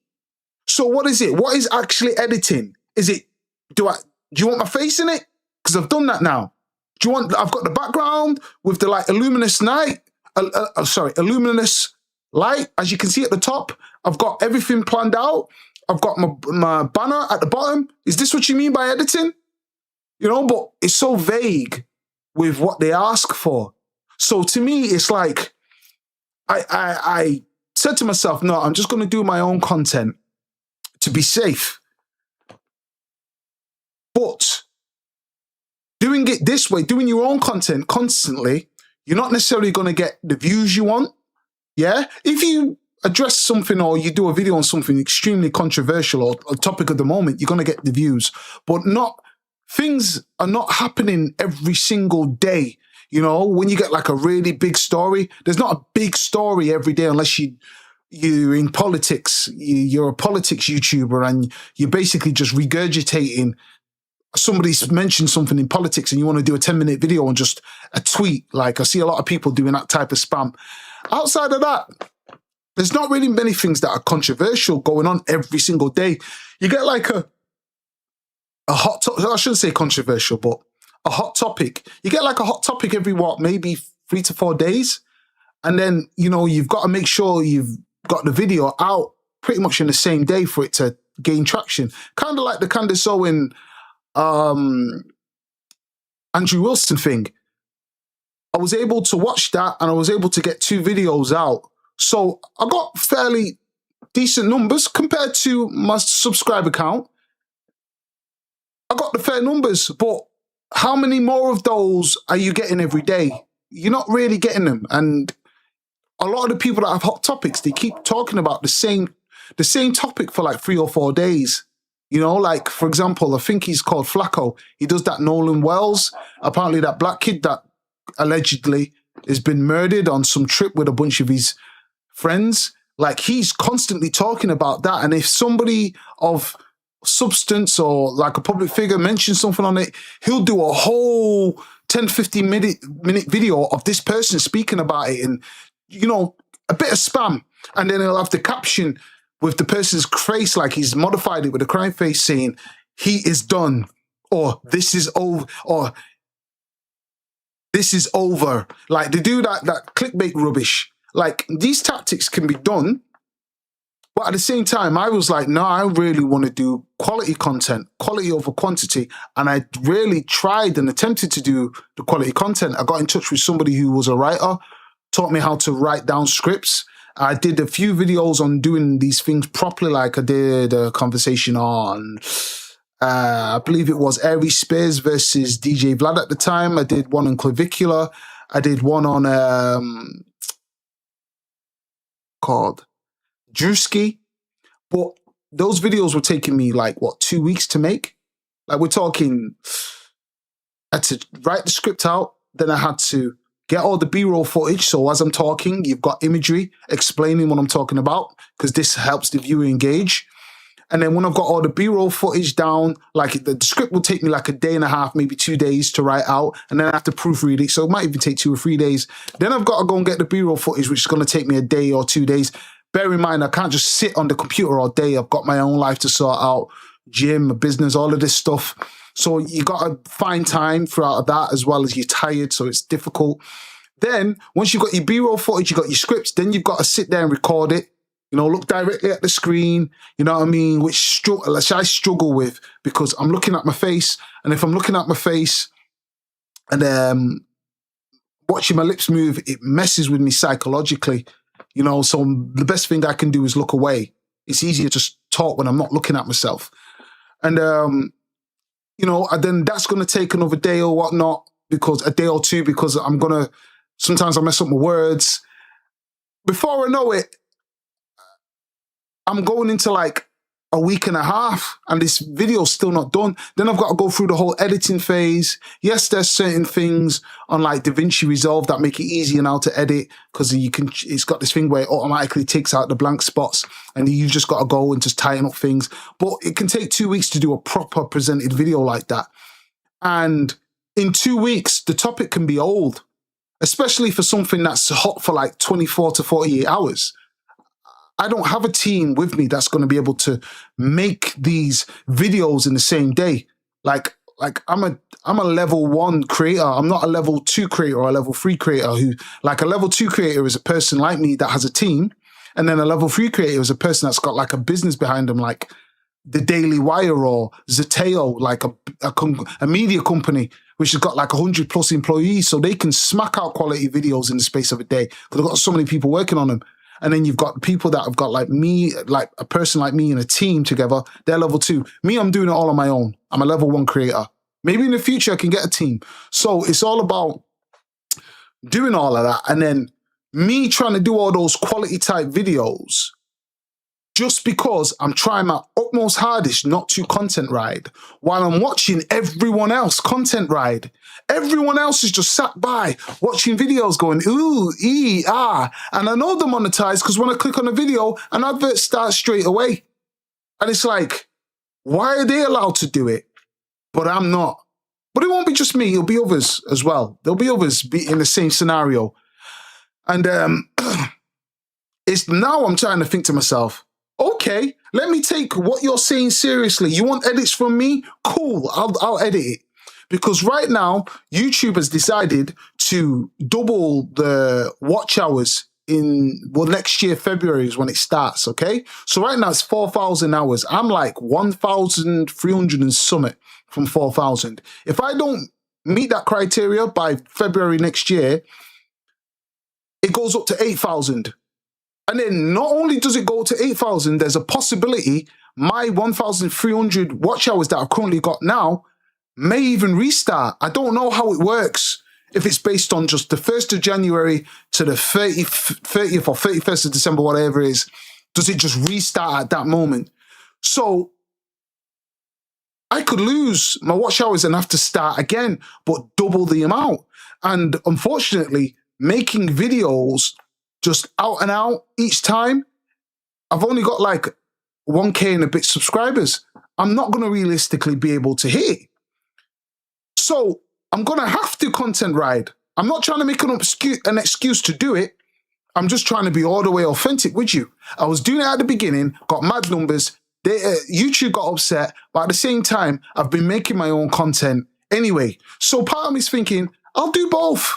So what is it? What is actually editing? Is it, do you want my face in it? Because I've done that now. I've got the background with the like luminous light, as you can see at the top. I've got everything planned out. I've got my banner at the bottom. Is this what you mean by editing? You know, but it's so vague with what they ask for. So to me, it's like, I said to myself, no, I'm just going to do my own content to be safe. But doing it this way, doing your own content constantly, you're not necessarily going to get the views you want. Yeah? If you address something or you do a video on something extremely controversial or a topic of the moment, you're going to get the views. But things are not happening every single day. You know, when you get like a really big story, there's not a big story every day unless you're in politics. You're a politics YouTuber and you're basically just regurgitating. Somebody's mentioned something in politics and you want to do a 10-minute video on just a tweet. Like I see a lot of people doing that type of spam. Outside of that, there's not really many things that are controversial going on every single day. You get like a hot topic. I shouldn't say controversial, but a hot topic. You get like a hot topic every, maybe 3 to 4 days. And then, you know, you've got to make sure you've got the video out pretty much in the same day for it to gain traction. Kind of like the Candace Owen, Andrew Wilson thing. I was able to watch that and I was able to get 2 videos out. So I got fairly decent numbers compared to my subscriber count. I got the fair numbers, but how many more of those are you getting every day? You're not really getting them. And a lot of the people that have hot topics, they keep talking about the same topic for like 3 or 4 days. You know, like, for example, I think he's called Flacco. He does that Nolan Wells. Apparently that black kid that allegedly has been murdered on some trip with a bunch of his friends. Like, he's constantly talking about that. And if somebody of substance or like a public figure mentions something on it, he'll do a whole 10, 15 minute video of this person speaking about it and, you know, a bit of spam. And then he'll have the caption with the person's face, like he's modified it with a crime face saying, he is done, or this is over, or this is over. Like, they do that clickbait rubbish. Like, these tactics can be done, but at the same time, I was like, no, I really want to do quality content, quality over quantity. And I really tried and attempted to do the quality content. I got in touch with somebody who was a writer, taught me how to write down scripts. I did a few videos on doing these things properly. Like I did a conversation on, I believe it was Aries Spears versus DJ Vlad at the time. I did one on clavicular. I did one on, called Drewski. But those videos were taking me like, 2 weeks to make? Like, we're talking, I had to write the script out. Then I had to get all the B-roll footage. So as I'm talking, you've got imagery explaining what I'm talking about, because this helps the viewer engage. And then when I've got all the B-roll footage down, like the script will take me like a day and a half, maybe 2 days to write out. And then I have to proofread it. So it might even take 2 or 3 days. Then I've got to go and get the B-roll footage, which is going to take me a day or 2 days. Bear in mind, I can't just sit on the computer all day. I've got my own life to sort out, gym, business, all of this stuff. So you got to find time throughout that, as well as you're tired, so it's difficult. Then, once you've got your B-roll footage, you've got your scripts, then you've got to sit there and record it. You know, look directly at the screen, you know what I mean? Which I struggle with, because I'm looking at my face, and if I'm looking at my face and watching my lips move, it messes with me psychologically. You know, so the best thing I can do is look away. It's easier to talk when I'm not looking at myself. And, you know, and then that's going to take another day or whatnot, because a day or 2, because sometimes I mess up my words. Before I know it, I'm going into like a week and a half and this video's still not done. Then I've got to go through the whole editing phase. Yes, there's certain things on like DaVinci Resolve that make it easier now to edit, because it's got this thing where it automatically takes out the blank spots and you just got to go and just tighten up things. But it can take 2 weeks to do a proper presented video like that. And in 2 weeks, the topic can be old, especially for something that's hot for like 24 to 48 hours. I don't have a team with me that's going to be able to make these videos in the same day. Like I'm a level 1 creator. I'm not a level 2 creator or a level 3 creator like a level 2 creator is a person like me that has a team. And then a level 3 creator is a person that's got like a business behind them, like the Daily Wire or Zeteo, like a media company, which has got like 100+ employees. So they can smack out quality videos in the space of a day, because they've got so many people working on them. And then you've got people that have got like me, like a person like me in a team together. They're level 2. Me, I'm doing it all on my own. I'm a level 1 creator. Maybe in the future I can get a team. So it's all about doing all of that. And then me trying to do all those quality type videos just because I'm trying my utmost hardest not to content ride while I'm watching everyone else content ride. Everyone else is just sat by watching videos going, ooh, and I know they're monetized because when I click on a video, an advert starts straight away. And it's like, why are they allowed to do it? But I'm not. But it won't be just me, it'll be others as well. There'll be others in the same scenario. And it's now I'm trying to think to myself, okay, let me take what you're saying seriously. You want edits from me? Cool, I'll edit it. Because right now, YouTube has decided to double the watch hours next year, February is when it starts, okay? So right now it's 4,000 hours. I'm like 1,300 and something from 4,000. If I don't meet that criteria by February next year, it goes up to 8,000. And then not only does it go to 8,000, there's a possibility my 1,300 watch hours that I've currently got now may even restart. I don't know how it works. If it's based on just the 1st of January to the 30th or 31st of December, whatever it is, does it just restart at that moment? So I could lose my watch hours and have to start again, but double the amount. And unfortunately, making videos just out and out each time, I've only got like 1K and a bit subscribers. I'm not going to realistically be able to hit it. So I'm going to have to content ride. I'm not trying to make an excuse to do it. I'm just trying to be all the way authentic with you. I was doing it at the beginning, got mad numbers. YouTube got upset, but at the same time, I've been making my own content anyway. So part of me's thinking, I'll do both.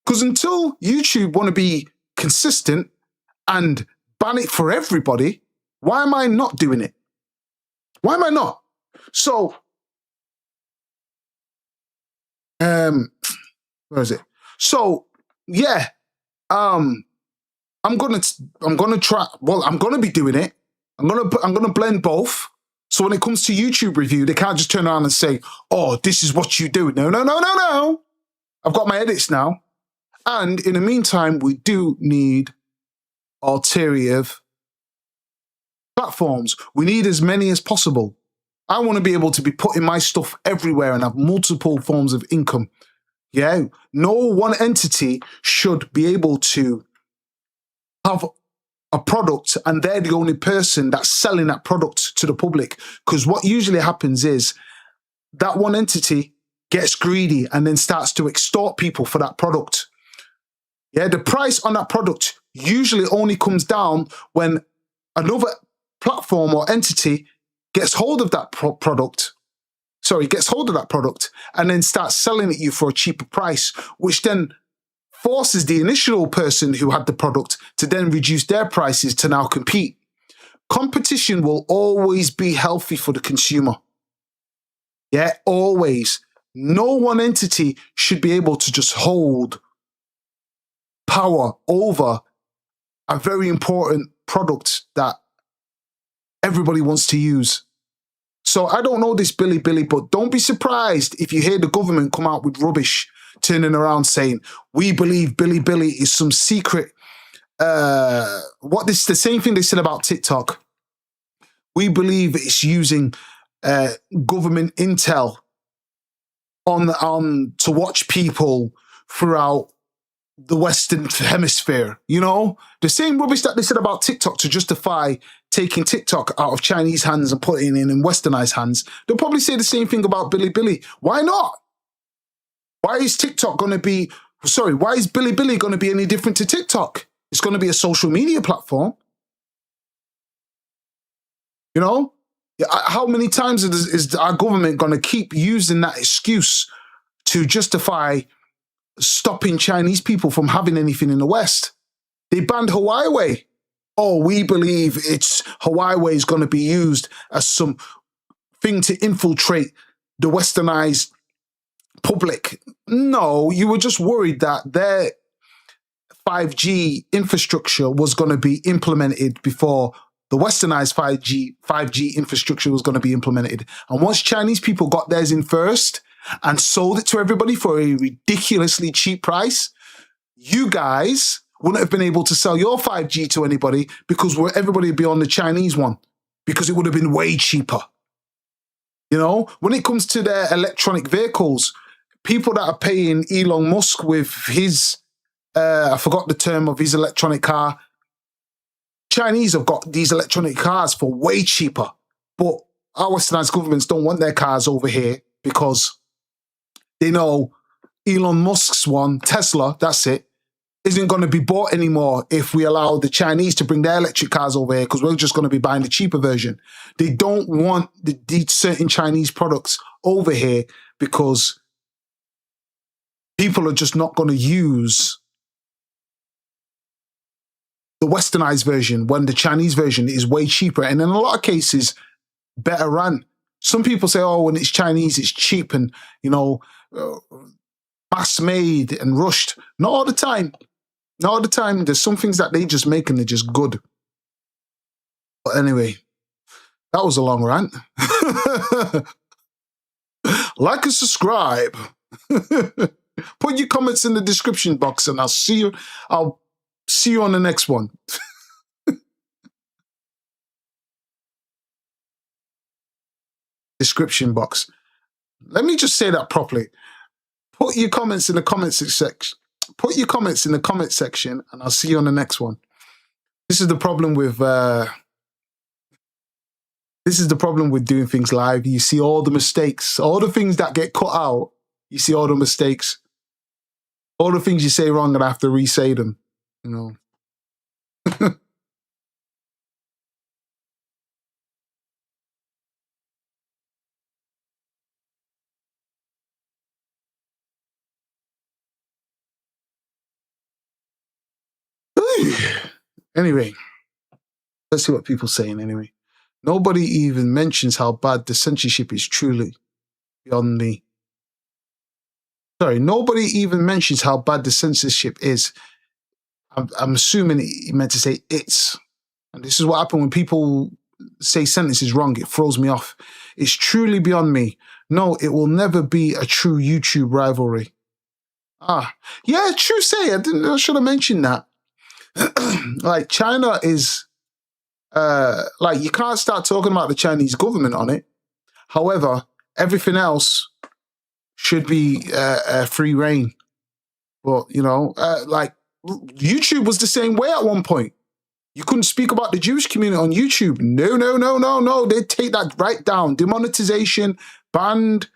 Because until YouTube want to be consistent and ban it for everybody, why am I not doing it? Why am I not? So, where is it? So, yeah, I'm gonna try. Well, I'm gonna be doing it. I'm gonna blend both. So when it comes to YouTube review, they can't just turn around and say, "Oh, this is what you do." No. I've got my edits now, and in the meantime, we do need alternative platforms. We need as many as possible. I want to be able to be putting my stuff everywhere and have multiple forms of income. Yeah, no one entity should be able to have a product and they're the only person that's selling that product to the public. Because what usually happens is that one entity gets greedy and then starts to extort people for that product. Yeah, the price on that product usually only comes down when another platform or entity gets hold of that product and then starts selling it you for a cheaper price, which then forces the initial person who had the product to then reduce their prices to now compete. Competition will always be healthy for the consumer. Yeah, always. No one entity should be able to just hold power over a very important product that everybody wants to use. So I don't know this Bilibili, but don't be surprised if you hear the government come out with rubbish, turning around saying, we believe Bilibili is some secret, the same thing they said about TikTok. We believe it's using government intel on to watch people throughout the Western Hemisphere, you know? The same rubbish that they said about TikTok to justify taking TikTok out of Chinese hands and putting it in westernized hands. They'll probably say the same thing about Bilibili. Why not? Why is Bilibili going to be any different to TikTok? It's going to be a social media platform. You know? How many times is our government going to keep using that excuse to justify stopping Chinese people from having anything in the West? They banned Huawei. Oh, we believe Huawei is going to be used as some thing to infiltrate the westernized public. No, you were just worried that their 5G infrastructure was going to be implemented before the westernized 5G infrastructure was going to be implemented. And once Chinese people got theirs in first and sold it to everybody for a ridiculously cheap price, you guys wouldn't have been able to sell your 5G to anybody because everybody would be on the Chinese one because it would have been way cheaper. You know, when it comes to their electronic vehicles, people that are paying Elon Musk with his, I forgot the term of his electronic car. Chinese have got these electronic cars for way cheaper. But our westernized governments don't want their cars over here because they know Elon Musk's one, Tesla, that's it, isn't going to be bought anymore if we allow the Chinese to bring their electric cars over here because we're just going to be buying the cheaper version. They don't want the certain Chinese products over here because people are just not going to use the westernized version when the Chinese version is way cheaper and in a lot of cases better run. Some people say, oh, when it's Chinese, it's cheap and, you know, mass made and rushed. Not all the time. Not all the time. There's some things that they just make and they're just good. But anyway, that was a long rant. Like and subscribe. Put your comments in the description box and I'll see you on the next one. Description box. Let me just say that properly. Put your comments in the comments section. Put your comments in the comment section and I'll see you on the next one. This is the problem with doing things live. You see all the mistakes, all the things that get cut out. You see all the mistakes, all the things you say wrong and I have to re-say them, you know. Anyway, let's see what people are saying anyway. Nobody even mentions how bad the censorship is truly beyond me. Sorry, nobody even mentions how bad the censorship is. I'm assuming he meant to say it's. And this is what happens when people say sentences wrong. It throws me off. It's truly beyond me. No, it will never be a true YouTube rivalry. Yeah, true say. I should have mentioned that. Like China is like you can't start talking about the Chinese government on it. However, everything else should be free reign. But you know, like YouTube was the same way at one point. You couldn't speak about the Jewish community on YouTube. No. They'd take that right down. Demonetization, banned.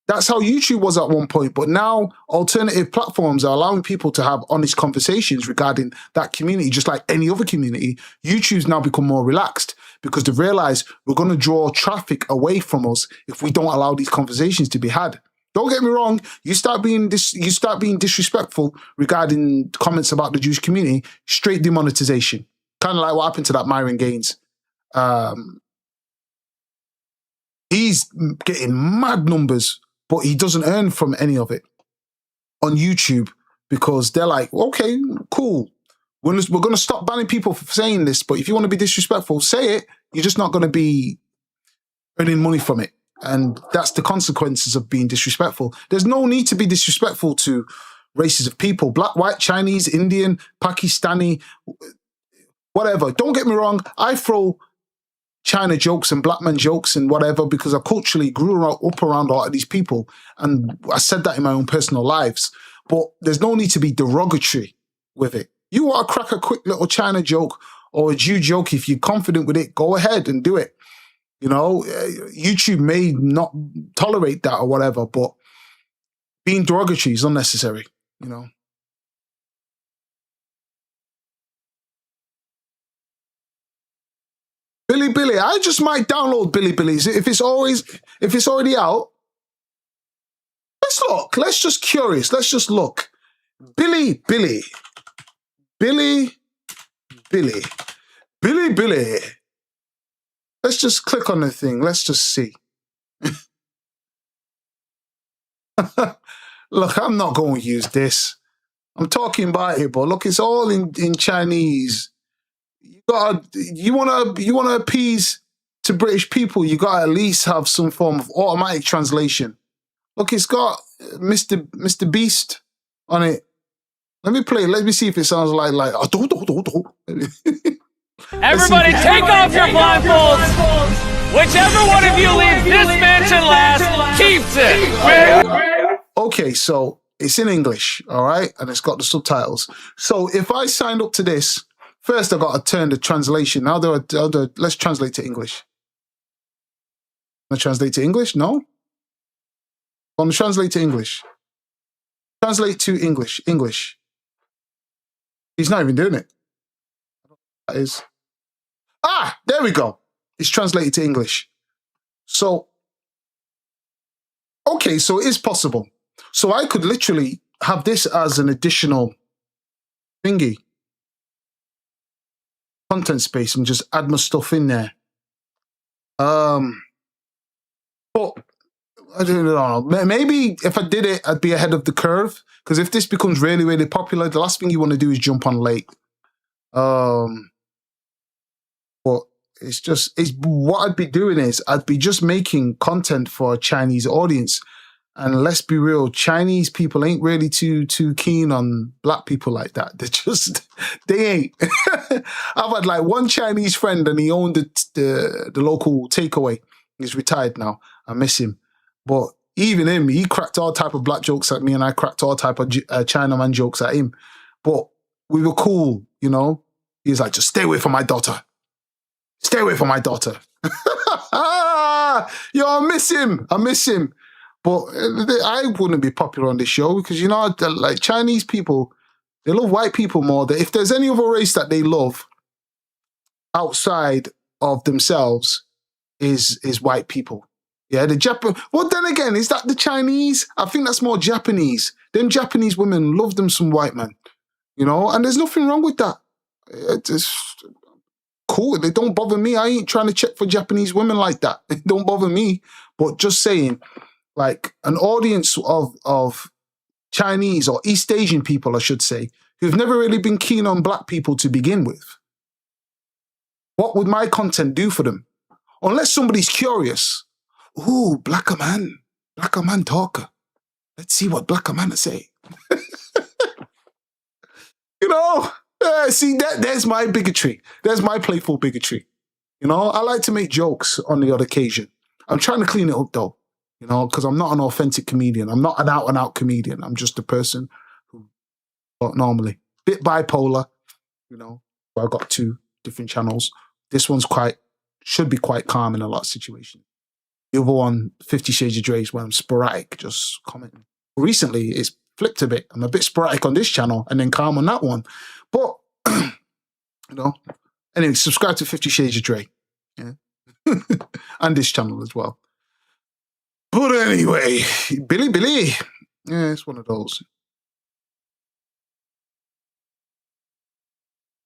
That's how YouTube was at one point. But now alternative platforms are allowing people to have honest conversations regarding that community, just like any other community. YouTube's now become more relaxed because they've realized we're going to draw traffic away from us if we don't allow these conversations to be had. Don't get me wrong. You start being disrespectful regarding comments about the Jewish community, straight demonetization. Kind of like what happened to that Myron Gaines. He's getting mad numbers, but he doesn't earn from any of it on YouTube because they're like, okay, cool. We're going to stop banning people for saying this, but if you want to be disrespectful, say it. You're just not going to be earning money from it. And that's the consequences of being disrespectful. There's no need to be disrespectful to races of people. Black, white, Chinese, Indian, Pakistani, whatever. Don't get me wrong. I throw China jokes and black man jokes and whatever because I culturally grew up around a lot of these people. And I said that in my own personal lives. But there's no need to be derogatory with it. You want to crack a quick little China joke or a Jew joke, if you're confident with it, go ahead and do it. You know, YouTube may not tolerate that or whatever, but being derogatory is unnecessary, you know. Billy, I just might download Billy's. If it's already out, let's look. Let's just curious. Let's just look. Billy. Let's just click on the thing. Let's just see. Look, I'm not going to use this. I'm talking about it, but look, it's all in Chinese. You want to appease to British people, you got to at least have some form of automatic translation. Look, it's got Mr. Beast on it. Let me play. Let me see if it sounds like Everybody take off your blindfolds. Whichever one of you leaves this mansion last keeps it. Okay, so it's in English, all right? And it's got the subtitles. So if I signed up to this, first I got to turn the translation. Now let's translate to English. Can I translate to English? No? I'm translate to English. Translate to English. English. He's not even doing it. That is. Ah, there we go. It's translated to English. So, okay, so it is possible. So I could literally have this as an additional thingy. Content space and just add my stuff in there. But I don't know. Maybe if I did it, I'd be ahead of the curve. Because if this becomes really, really popular, the last thing you want to do is jump on late. But it's what I'd be doing is I'd be just making content for a Chinese audience. And let's be real, Chinese people ain't really too keen on black people like that. They ain't. I've had like one Chinese friend and he owned the local takeaway. He's retired now. I miss him. But even him, he cracked all type of black jokes at me and I cracked all type of Chinaman jokes at him. But we were cool, you know. He's like, just stay away from my daughter. Stay away from my daughter. Yo, I miss him. But I wouldn't be popular on this show because, you know, like Chinese people, they love white people more. If there's any other race that they love outside of themselves is white people. Yeah, the Japan. Well, then again, is that the Chinese? I think that's more Japanese. Them Japanese women love them some white man, you know, and there's nothing wrong with that. It's cool. They don't bother me. I ain't trying to check for Japanese women like that. It don't bother me. But just saying, like an audience of Chinese or East Asian people, I should say, who've never really been keen on black people to begin with. What would my content do for them? Unless somebody's curious. Ooh, blacker man talker. Let's see what blacker man say. You know, see, there's my bigotry. There's my playful bigotry. You know, I like to make jokes on the odd occasion. I'm trying to clean it up though, you know, because I'm not an authentic comedian. I'm not an out-and-out comedian. I'm just a person who normally bit bipolar, you know. I've got 2 different channels. This one's should be quite calm in a lot of situations. The other one, 50 Shades of Grey, is where I'm sporadic, just commenting. Recently, it's flipped a bit. I'm a bit sporadic on this channel and then calm on that one. But, you know, anyway, subscribe to 50 Shades of Grey. Yeah. And this channel as well. But anyway, Billy. Yeah, it's one of those.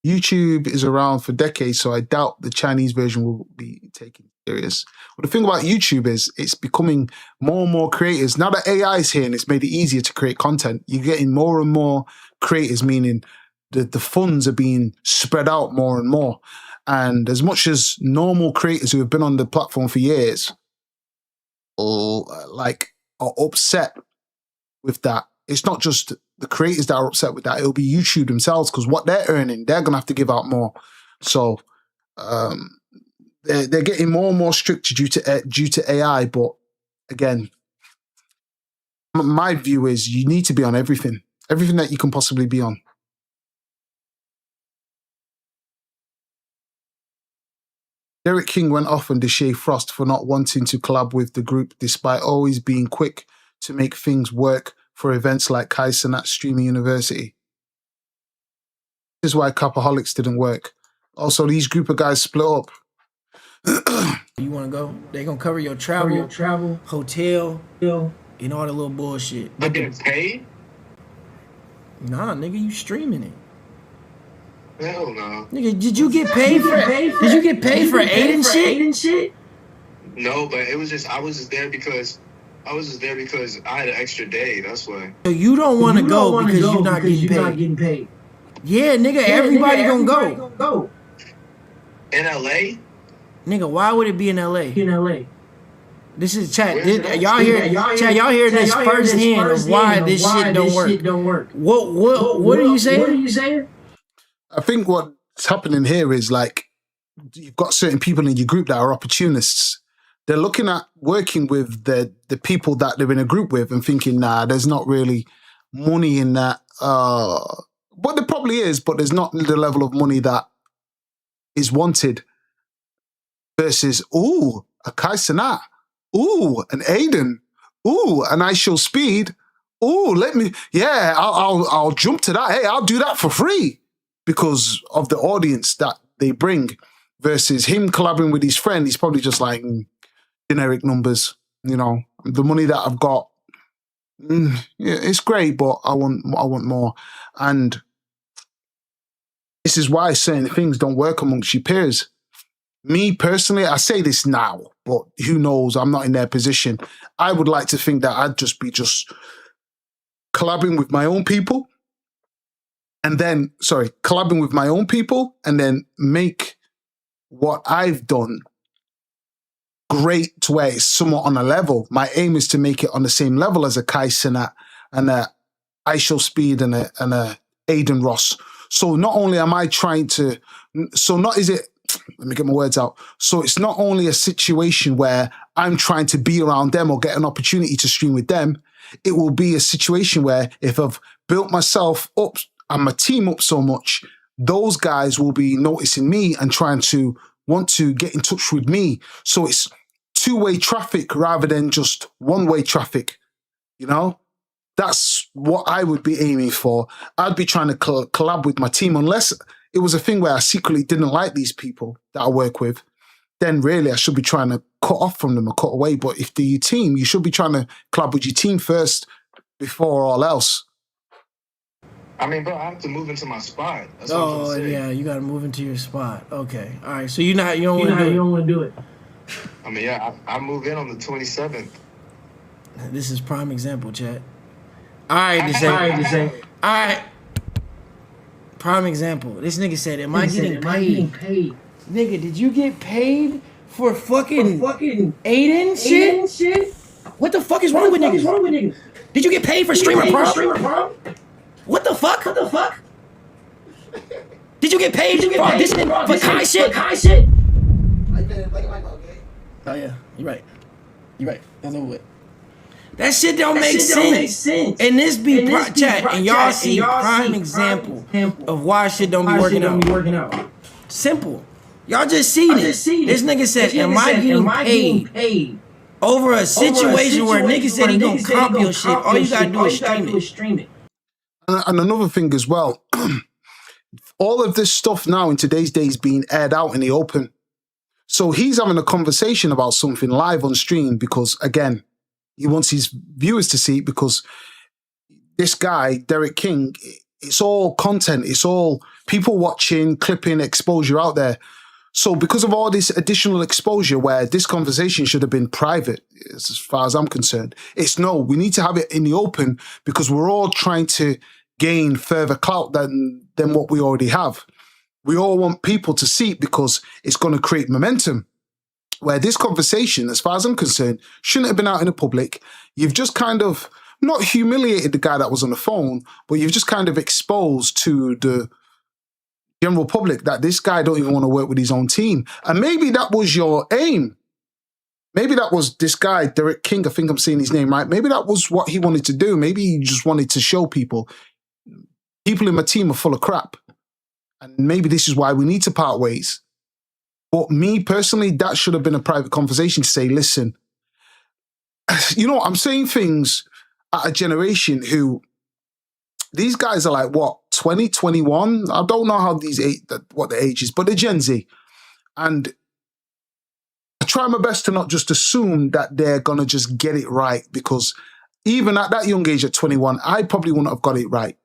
YouTube is around for decades, so I doubt the Chinese version will be taken serious. But the thing about YouTube is it's becoming more and more creators. Now that AI is here and it's made it easier to create content, you're getting more and more creators, meaning the funds are being spread out more and more. And as much as normal creators who have been on the platform for years are upset with that, it's not just the creators that are upset with that. It'll be YouTube themselves because what they're earning, they're going to have to give out more. So they're getting more and more strict due to AI. But again, my view is you need to be on everything that you can possibly be on. Derek King went off on Deshae Frost for not wanting to collab with the group despite always being quick to make things work for events like Kai Cenat Streaming University. This is why Copaholics didn't work. Also, these group of guys split up. You want to go? They're going to cover your travel, hotel, and all the little bullshit. I get paid? Nah, nigga, you streaming it. Hell no. Nigga, did you get paid for aid and shit? No, but it was just I was just there because I had an extra day. That's why. So you don't want to go because you're not getting paid. Yeah, nigga, everybody gonna go. In LA? Nigga, why would it be in LA? This is chat. Y'all hear this firsthand of why this shit don't work. What are you saying? I think what's happening here is like you've got certain people in your group that are opportunists. They're looking at working with the people that they're in a group with and thinking, nah, there's not really money in that. But there probably is, but there's not the level of money that is wanted versus, ooh, a Kai Cenat, ooh, an Aiden, ooh, an I Show Speed, ooh, I'll jump to that. Hey, I'll do that for free because of the audience that they bring versus him collaborating with his friend. He's probably just like generic numbers, you know, the money that I've got. Yeah, it's great, but I want more. And this is why certain things don't work amongst your peers. Me personally, I say this now, but who knows? I'm not in their position. I would like to think that I'd just be collabing with my own people and then make what I've done great to where it's somewhat on a level. My aim is to make it on the same level as a Kai Cenat and a I Show Speed and a Aiden Ross. So not only am I trying to, let me get my words out. So it's not only a situation where I'm trying to be around them or get an opportunity to stream with them, it will be a situation where if I've built myself up and my team up so much, those guys will be noticing me and trying to want to get in touch with me. So it's two-way traffic rather than just one-way traffic, you know? That's what I would be aiming for. I'd be trying to collab with my team unless it was a thing where I secretly didn't like these people that I work with. Then really I should be trying to cut off from them or cut away. But if they're your team, you should be trying to collab with your team first before all else. I mean, bro, I have to move into my spot. That's what I'm saying. Yeah, you got to move into your spot. Okay. All right. So you don't want to do it. I mean, yeah, I move in on the 27th. This is prime example, chat. All right. Prime example. This nigga said, am I getting paid? Nigga, did you get paid for fucking Aiden shit? What the fuck is wrong with niggas? Did you get paid for streamer prom? What the fuck? Did you get paid for Kai shit? Oh yeah, you're right. That's over with. That shit don't make sense. And this be chat, and y'all see prime example of why shit don't be working out. Simple. Y'all just seen it. This nigga said, am I getting paid over a situation where nigga said he gonna comp your shit? All you gotta do is stream it. And another thing as well, all of this stuff now in today's day is being aired out in the open. So he's having a conversation about something live on stream because, again, he wants his viewers to see it because this guy, Derek King, it's all content. It's all people watching, clipping, exposure out there. So because of all this additional exposure where this conversation should have been private, as far as I'm concerned, we need to have it in the open because we're all trying to gain further clout than what we already have. We all want people to see it because it's going to create momentum. Where this conversation, as far as I'm concerned, shouldn't have been out in the public. You've just kind of not humiliated the guy that was on the phone, but you've just kind of exposed to the general public that this guy don't even want to work with his own team. And maybe that was your aim. Maybe that was this guy, Derek King, I think I'm saying his name right. Maybe that was what he wanted to do. Maybe he just wanted to show people in my team are full of crap. And maybe this is why we need to part ways. But me personally, that should have been a private conversation to say, listen, you know, I'm saying things at a generation who, these guys are like, what, 20, 21? I don't know how what the age is, but they're Gen Z. And I try my best to not just assume that they're going to just get it right because even at that young age at 21, I probably wouldn't have got it right.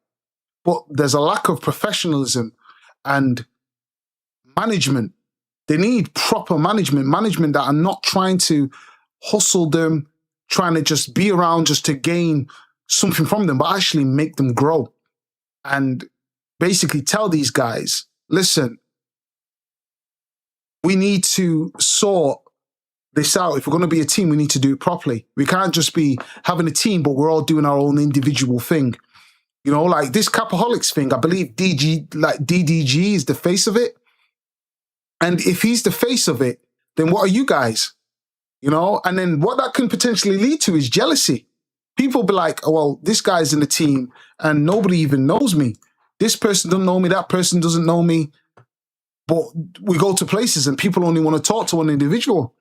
But there's a lack of professionalism and management. They need proper management that are not trying to hustle them, trying to just be around just to gain something from them, but actually make them grow. And basically tell these guys, listen, we need to sort this out. If we're going to be a team, we need to do it properly. We can't just be having a team, but we're all doing our own individual thing. You know, like this Capaholics thing, I believe DDG is the face of it. And if he's the face of it, then what are you guys? You know, and then what that can potentially lead to is jealousy. People be like, oh, well, this guy's in the team and nobody even knows me. This person doesn't know me, that person doesn't know me. But we go to places and people only want to talk to one individual.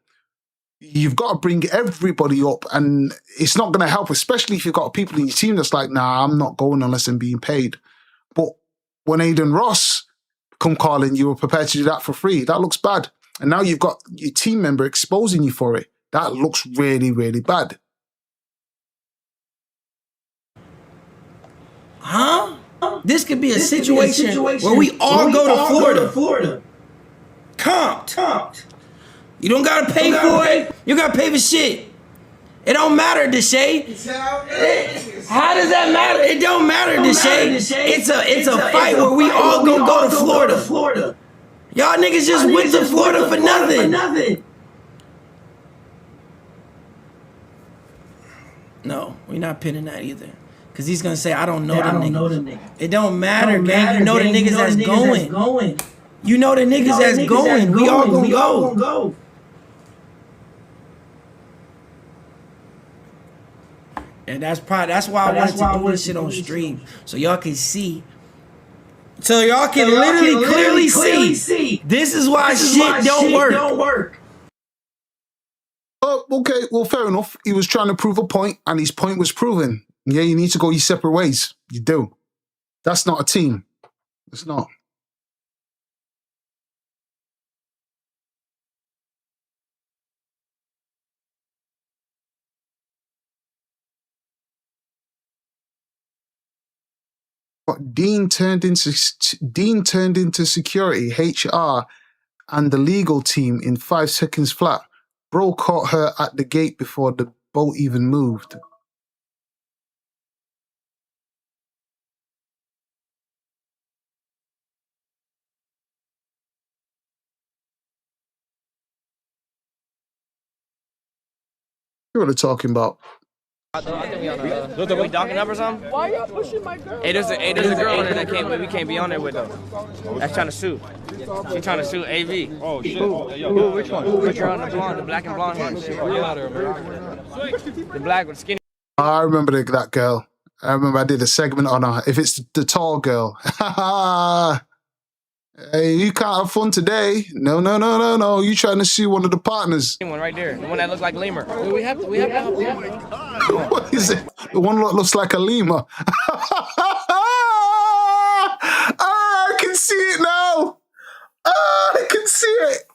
You've got to bring everybody up, and it's not going to help, especially if you've got people in your team that's like, nah, I'm not going unless I'm being paid. But when Aiden Ross come calling, you were prepared to do that for free. That looks bad. And now you've got your team member exposing you for it. That looks really, really bad. Huh? This could be a situation where we all go to Florida. Comped. You don't gotta pay for it. You gotta pay for shit. It don't matter, Deshae. How does that matter? It don't matter, Deshae. It's a fight where we all gonna go to Florida. Y'all niggas just went to Florida for nothing. No, we're not pinning that either. Cause he's gonna say, I don't know them niggas. It don't matter, gang. You know the niggas that's going. You know the niggas that's going. We all gonna go. And that's why I wanted to do this shit on stream. So y'all can see. So y'all can literally clearly see. This is why shit don't work. Oh, okay, well, fair enough. He was trying to prove a point, and his point was proven. Yeah, you need to go your separate ways. You do. That's not a team. It's not. But Dean turned into security, HR, and the legal team in 5 seconds flat. Bro caught her at the gate before the boat even moved. What are they talking about? Look, are we docking up or something? Why are y'all pushing my girl? Hey, there's a girl on there that we can't be on there with though. That's trying to sue. She trying to sue AV. Oh shit. Who? Which one? Which one? The blonde, the black and blonde hair. The black with skinny. I remember that girl. I remember I did a segment on her. If it's the tall girl. Hey, you can't have fun today. No. You trying to sue one of the partners. One right there. The one that looks like lemur. We have to. What is it? The one that looks like a lemur. I can see it now. I can see it.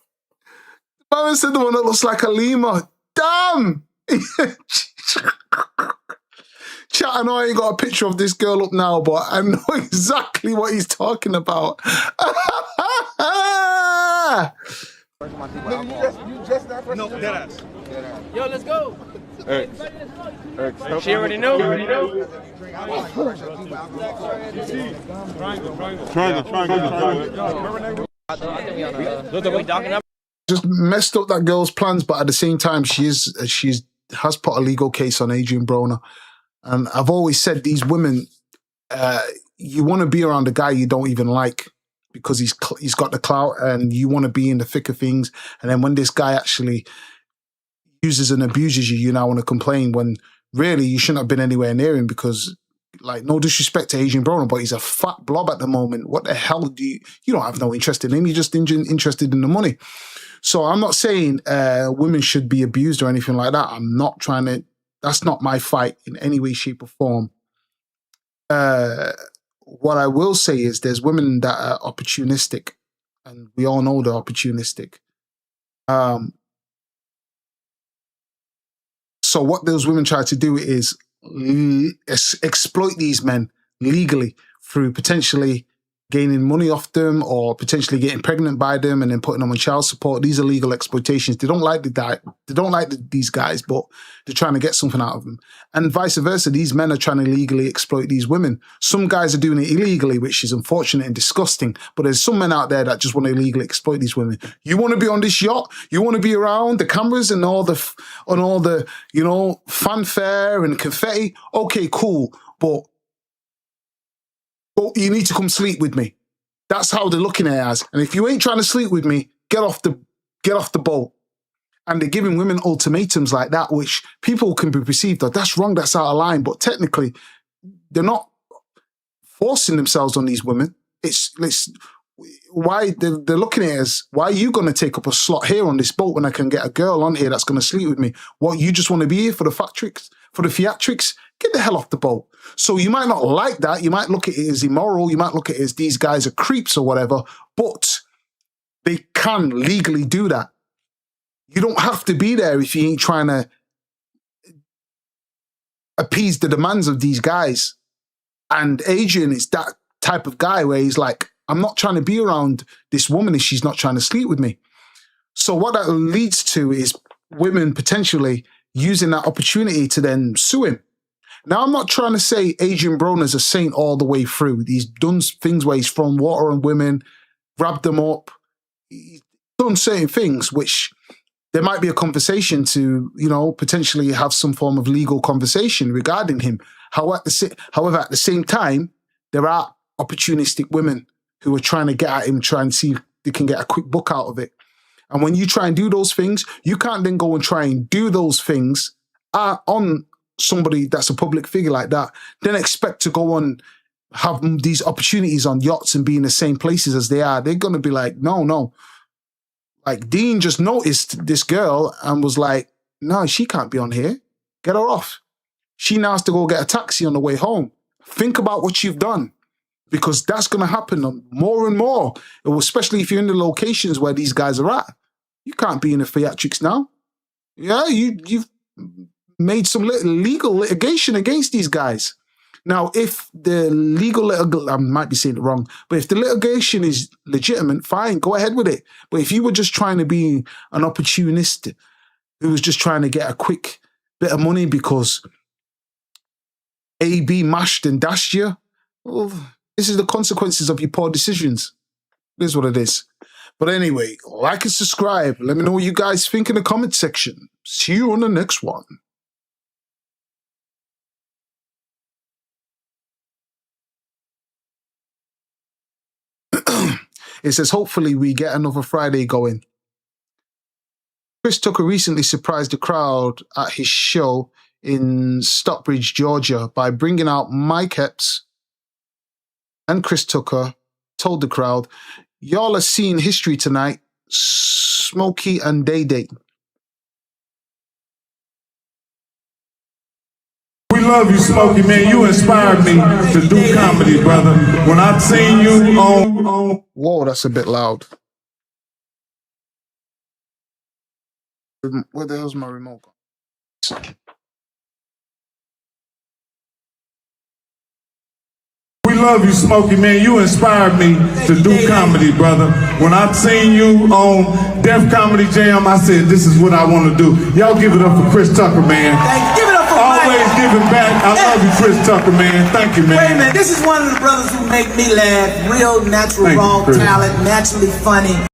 Mama said the one that looks like a lemur. Damn. Chat, I know I ain't got a picture of this girl up now, but I know exactly what he's talking about. No, dead ass. Yo, let's go. Eric, She already knew. Triangle. Look, are we docking up? Just messed up that girl's plans, but at the same time, she has put a legal case on Adrian Broner. And I've always said these women, you want to be around a guy you don't even like because he's got the clout, and you want to be in the thick of things. And then when this guy actually uses and abuses you, you now want to complain when really you shouldn't have been anywhere near him because, like, no disrespect to Adrian Broner, but he's a fat blob at the moment. What the hell you don't have no interest in him. You're just interested in the money. So I'm not saying women should be abused or anything like that. I'm not trying to. That's not my fight in any way, shape, or form. What I will say is there's women that are opportunistic, and we all know they're opportunistic. So what those women try to do is exploit these men legally through potentially gaining money off them or potentially getting pregnant by them and then putting them on child support. These are legal exploitations. They don't like these guys, but they're trying to get something out of them. And vice versa, these men are trying to legally exploit these women. Some guys are doing it illegally, which is unfortunate and disgusting, but there's some men out there that just want to illegally exploit these women. You want to be on this yacht? You want to be around the cameras and all the you know, fanfare and confetti? Okay, cool, but you need to come sleep with me. That's how they're looking at it as. And if you ain't trying to sleep with me, get off the boat. And they're giving women ultimatums like that, which people can be perceived of. That's wrong, that's out of line. But technically, they're not forcing themselves on these women. It's why they're looking at it as, why are you going to take up a slot here on this boat when I can get a girl on here that's going to sleep with me? What, you just want to be here for the theatrics? Get the hell off the boat. So you might not like that. You might look at it as immoral. You might look at it as these guys are creeps or whatever, but they can legally do that. You don't have to be there if you ain't trying to appease the demands of these guys. And Adrian is that type of guy where he's like, I'm not trying to be around this woman if she's not trying to sleep with me. So what that leads to is women potentially using that opportunity to then sue him. Now, I'm not trying to say Adrian Broner's a saint all the way through. He's done things where he's thrown water on women, grabbed them up. He's done certain things which there might be a conversation to, you know, potentially have some form of legal conversation regarding him. However, at the same time, there are opportunistic women who are trying to get at him, trying to see if they can get a quick buck out of it. And when you try and do those things, you can't then go and try and do those things on somebody that's a public figure like that, then expect to go on, have these opportunities on yachts and be in the same places as they are. They're going to be like, no. Like Dean just noticed this girl and was like, no, she can't be on here. Get her off. She now has to go get a taxi on the way home. Think about what you've done, because that's going to happen more and more, especially if you're in the locations where these guys are at. You can't be in the theatrics now. Yeah, you've made some legal litigation against these guys. Now, if the I might be saying it wrong, but if the litigation is legitimate, fine, go ahead with it. But if you were just trying to be an opportunist who was just trying to get a quick bit of money because AB mashed and dashed you, well, this is the consequences of your poor decisions. It is what it is. But anyway, like and subscribe. Let me know what you guys think in the comment section. See you on the next one. It says, hopefully we get another Friday going. Chris Tucker recently surprised the crowd at his show in Stockbridge, Georgia, by bringing out Mike Epps, and Chris Tucker told the crowd, y'all are seeing history tonight, Smokey and Day Day. We love you, Smokey, man. You inspired me to do comedy, brother. When I seen you on... Whoa, that's a bit loud. Where the hell's my remote? We love you, Smokey, man. You inspired me to do comedy, brother. When I seen you on Def Comedy Jam, I said, this is what I want to do. Y'all give it up for Chris Tucker, man. Give it up for Always Mike. giving back. I love you, Chris Tucker, man. Thank you, man. Wait a minute, this is one of the brothers who make me laugh. Real, natural, Thank you, raw Chris. talent, naturally funny.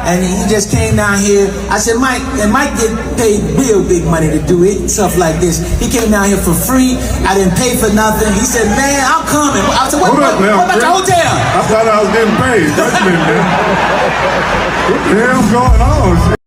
And he just came down here. I said, Mike, and Mike get paid real big money to do it, stuff like this. He came down here for free. I didn't pay for nothing. He said, man, I'm coming. I said, what about your hotel? I thought I was getting paid. Wait a minute, man. What the hell's going on?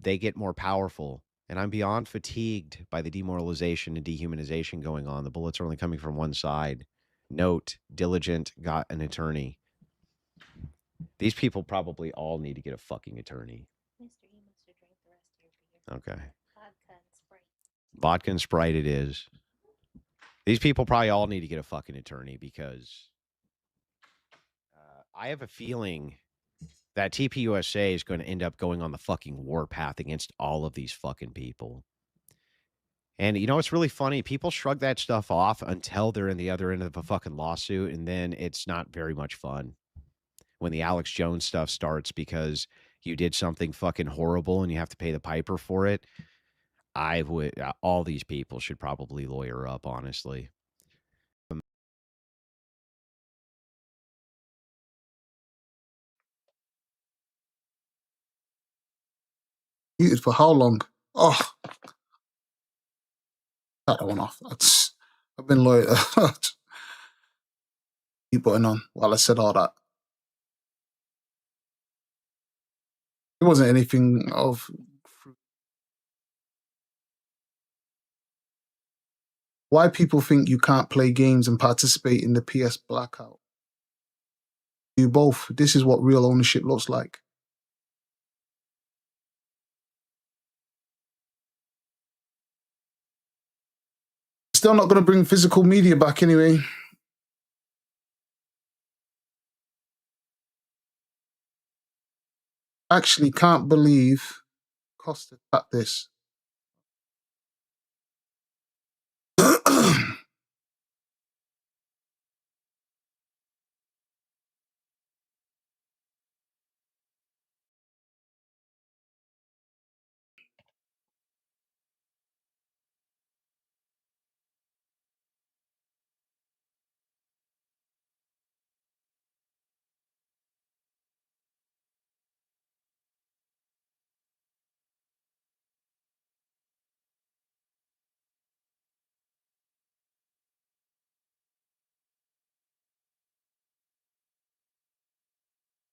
they get more powerful. And I'm beyond fatigued by the demoralization and dehumanization going on. The bullets are only coming from one side. Note, Diligent got an attorney. These people probably all need to get a fucking attorney. Okay. Vodka and Sprite it is. These people probably all need to get a fucking attorney because I have a feeling that TPUSA is going to end up going on the fucking warpath against all of these fucking people. And you know, it's really funny. People shrug that stuff off until they're in the other end of a fucking lawsuit. And then it's not very much fun when the Alex Jones stuff starts because you did something fucking horrible and you have to pay the piper for it. I would, all these people should probably lawyer up, honestly. Muted for how long? Oh, that one off. I've been loyal. Keep putting on while I said all that. It wasn't anything of. Why people think you can't play games and participate in the PS blackout? Do both. This is what real ownership looks like. Still not going to bring physical media back anyway. Actually, can't believe Costa at this.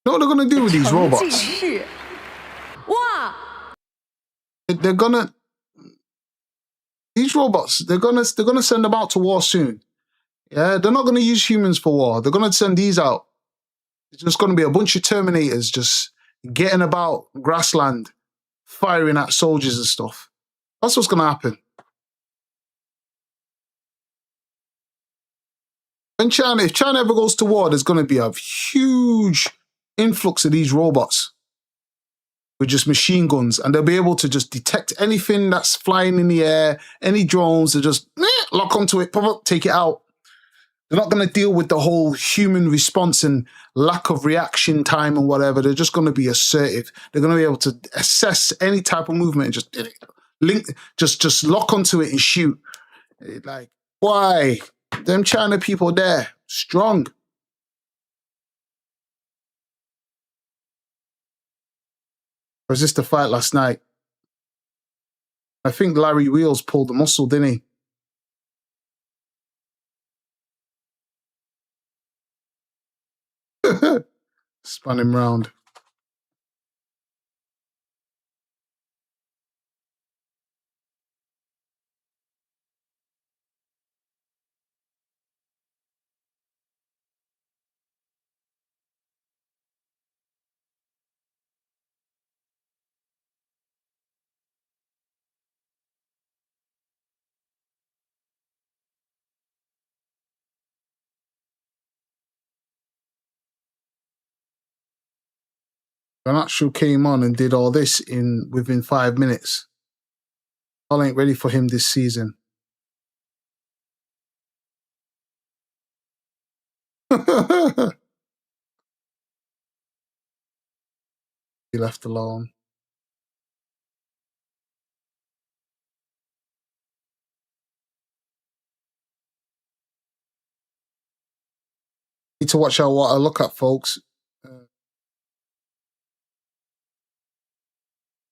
You know what they're gonna do with these robots? They're gonna these robots. They're gonna send them out to war soon. Yeah, they're not gonna use humans for war. They're gonna send these out. It's just gonna be a bunch of Terminators just getting about grassland, firing at soldiers and stuff. That's what's gonna happen. When China, if China ever goes to war, there's gonna be a huge influx of these robots with just machine guns, and they'll be able to just detect anything that's flying in the air, any drones, they just lock onto it, pop up, take it out. They're not going to deal with the whole human response and lack of reaction time and whatever. They're just going to be assertive. They're going to be able to assess any type of movement and just lock onto it and shoot. Like, why? Them China people there, strong. Resist the fight last night. I think Larry Wheels pulled the muscle, didn't he? Spun him round. Garnacho came on and did all this within 5 minutes. I ain't ready for him this season. He left alone. Need to watch out what I look at, folks.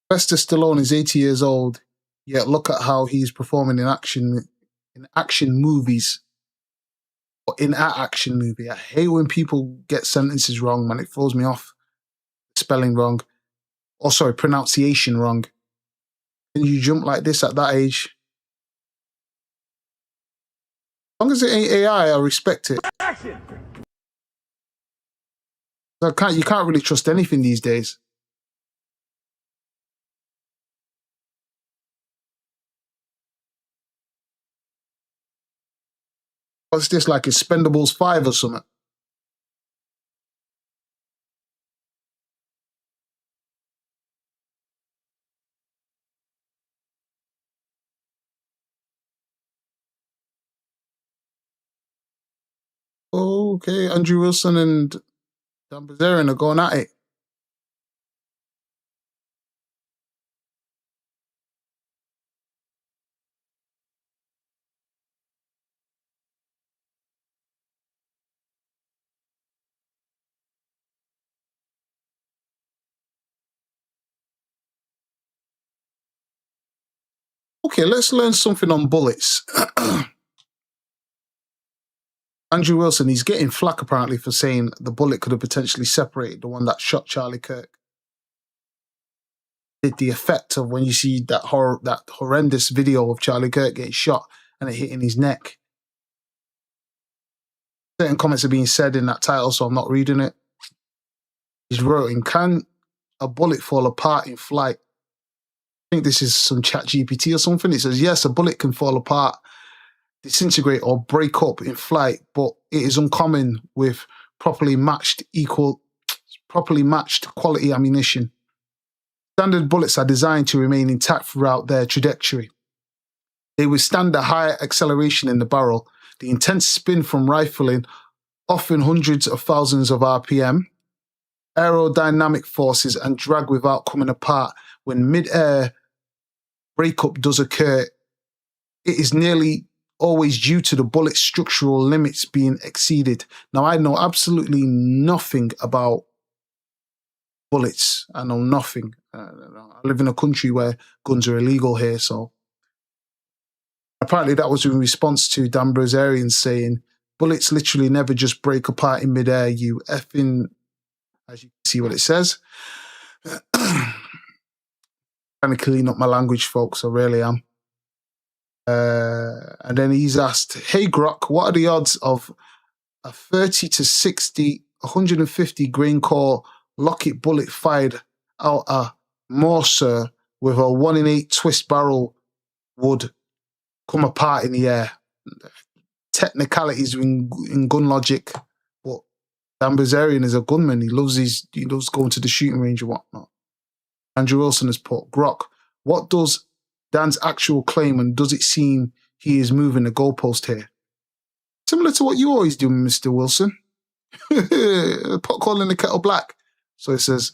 Sylvester Stallone is 80 years old, yet look at how he's performing in action movies. Or in an action movie. I hate when people get sentences wrong, man. It throws me off. Spelling wrong. Or sorry, pronunciation wrong. And you jump like this at that age. As long as it ain't AI, I respect it. So you can't really trust anything these days. What's this, like Expendables 5 or something? Okay, Andrew Wilson and Dan Bilzerian are going at it. Okay, let's learn something on bullets. Andrew Wilson, he's getting flack apparently for saying the bullet could have potentially separated the one that shot Charlie Kirk. The effect of when you see that horrendous video of Charlie Kirk getting shot and it hitting his neck. Certain comments are being said in that title, so I'm not reading it. He's writing, can a bullet fall apart in flight? I think this is some ChatGPT or something. It says, yes, a bullet can fall apart, disintegrate or break up in flight, but it is uncommon with properly matched quality ammunition. Standard bullets are designed to remain intact throughout their trajectory. They withstand a higher acceleration in the barrel, the intense spin from rifling, often hundreds of thousands of RPM, aerodynamic forces, and drag without coming apart. When mid-air breakup does occur, it is nearly always due to the bullet's structural limits being exceeded. Now, I know absolutely nothing about bullets. I know nothing. I live in a country where guns are illegal here, so apparently that was in response to Dan Bilzerian saying, bullets literally never just break apart in midair, you effing, as you can see what it says. Trying to clean up my language, folks, I really am. And then he's asked, hey Grok, what are the odds of a 30 to 60, 150 grain core Lockheed bullet fired out a Morser with a 1 in 8 twist barrel would come apart in the air? Technicalities in gun logic, but Dan Bilzerian is a gunman. He loves going to the shooting range and whatnot. Andrew Wilson has put, Grok, what does Dan's actual claim, and does it seem he is moving the goalpost here? Similar to what you always do, Mr. Wilson. Pot calling the kettle black. So it says,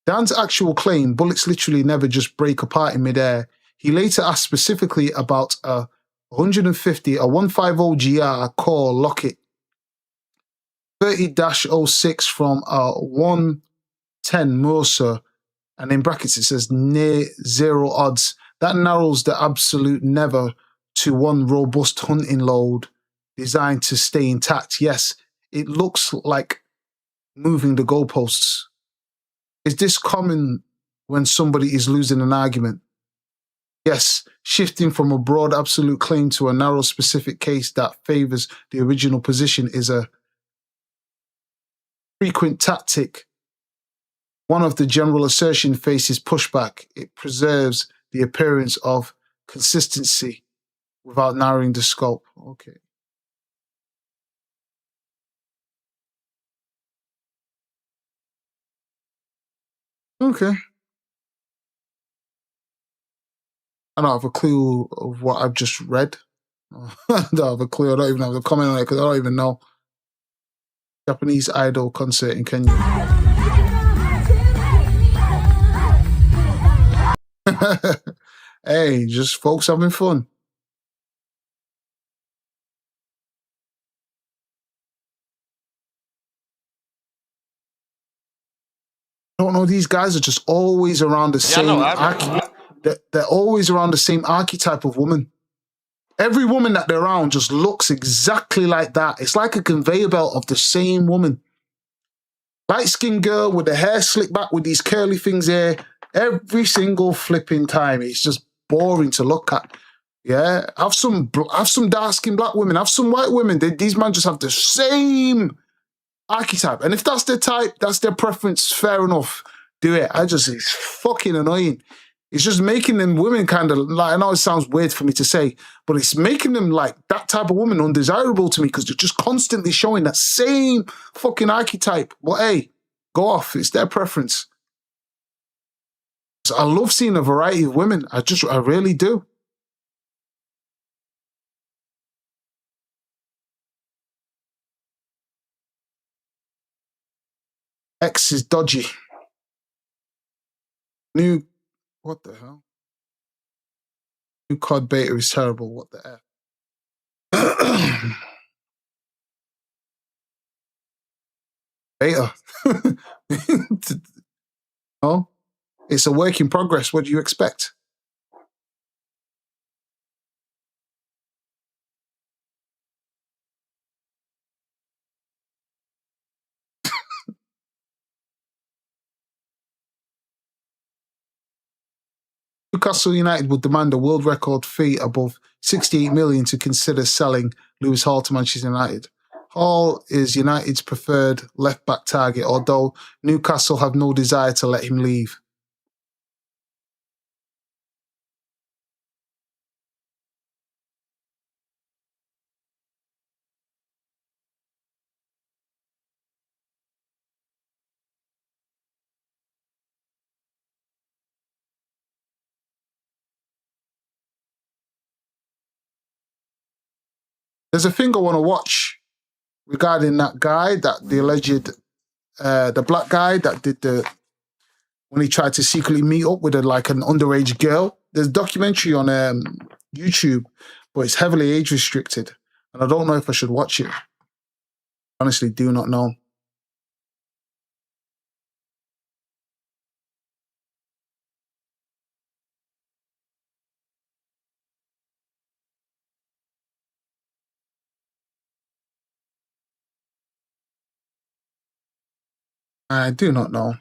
Dan's actual claim, bullets literally never just break apart in midair. He later asked specifically about a 150, a 150 GR core Lockheed 30-06 from a 110 Morser, and in brackets it says near zero odds. That narrows the absolute never to one robust hunting load designed to stay intact. Yes, it looks like moving the goalposts. Is this common when somebody is losing an argument? Yes, shifting from a broad absolute claim to a narrow specific case that favors the original position is a frequent tactic. One of the general assertion faces pushback. It preserves the appearance of consistency without narrowing the scope. Okay. Okay. I don't have a clue of what I've just read. I don't have a clue. I don't even have a comment on it because I don't even know. Japanese idol concert in Kenya. Hey, just folks having fun. I don't know, these guys are just always around the same they're always around the same archetype of woman. Every woman that they're around just looks exactly like that. It's like a conveyor belt of the same woman. Light-skinned girl with the hair slicked back with these curly things here. Every single flipping time. It's just boring to look at. Yeah, have some dark-skinned black women, have some white women. These men just have the same archetype. And if that's their type, that's their preference, fair enough. Do it. It's fucking annoying. It's just making them women kind of, like, I know it sounds weird for me to say, but it's making them like that type of woman undesirable to me because they're just constantly showing that same fucking archetype. Well, hey, go off. It's their preference. I love seeing a variety of women. I really do. X is dodgy. What the hell? New COD beta is terrible. What the F? Beta. Oh, it's a work in progress. What do you expect? Newcastle United would demand a world record fee above 68 million to consider selling Lewis Hall to Manchester United. Hall is United's preferred left-back target, although Newcastle have no desire to let him leave. There's a thing I want to watch regarding that guy, the alleged, the black guy that did when he tried to secretly meet up with an underage girl. There's a documentary on YouTube, but it's heavily age restricted. And I don't know if I should watch it. Honestly, do not know. I do not know.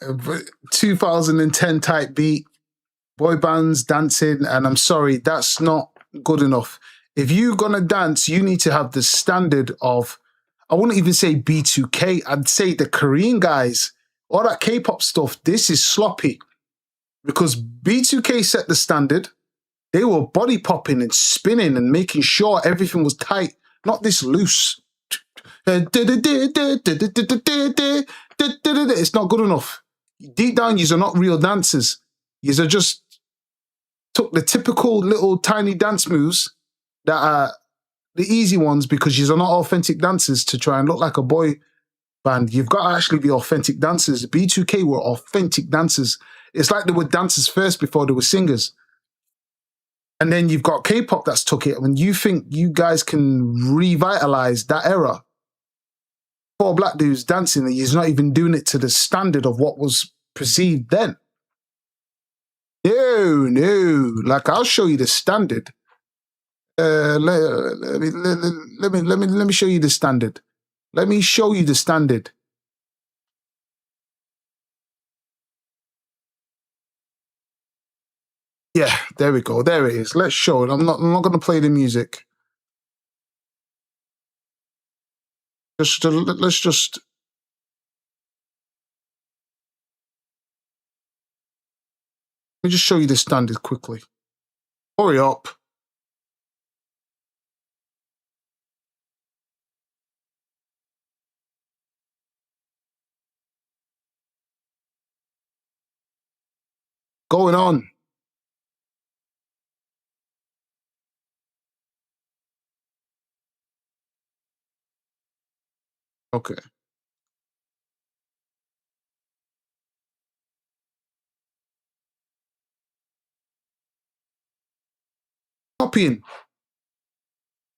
A 2010 type beat, boy bands dancing, and I'm sorry, that's not good enough. If you're gonna dance, you need to have the standard of, I wouldn't even say B2K, I'd say the Korean guys, all that K-pop stuff, this is sloppy. Because B2K set the standard, they were body popping and spinning and making sure everything was tight, not this loose. It's not good enough. Deep down, yous are not real dancers. Yous are just took the typical little tiny dance moves that are the easy ones because yous are not authentic dancers to try and look like a boy band. You've got to actually be authentic dancers. B2K were authentic dancers. It's like they were dancers first before they were singers. And then you've got K-pop that's took it. When you think you guys can revitalize that era, 4 black dudes dancing, and he's not even doing it to the standard of what was perceived then. No. Like, I'll show you the standard. Let me show you the standard. Let me show you the standard. Yeah, there we go. There it is. Let's show it. I'm not going to play the music. Let's just. Let me just show you the standard quickly. Hurry up. Going on. Okay. Copying.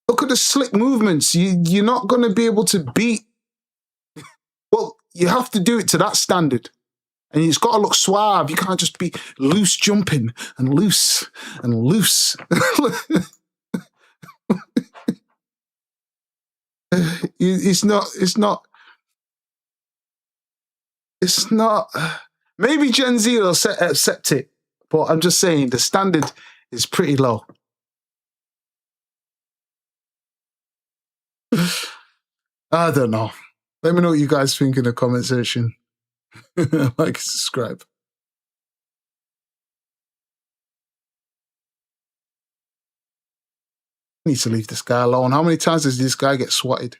Look at the slick movements. You're not going to be able to beat Well, you have to do it to that standard. And it's got to look suave. You can't just be loose jumping and loose and loose. It's not. Maybe Gen Z will accept it, but I'm just saying the standard is pretty low. I don't know. Let me know what you guys think in the comment section. Like and subscribe. I need to leave this guy alone. How many times does this guy get swatted?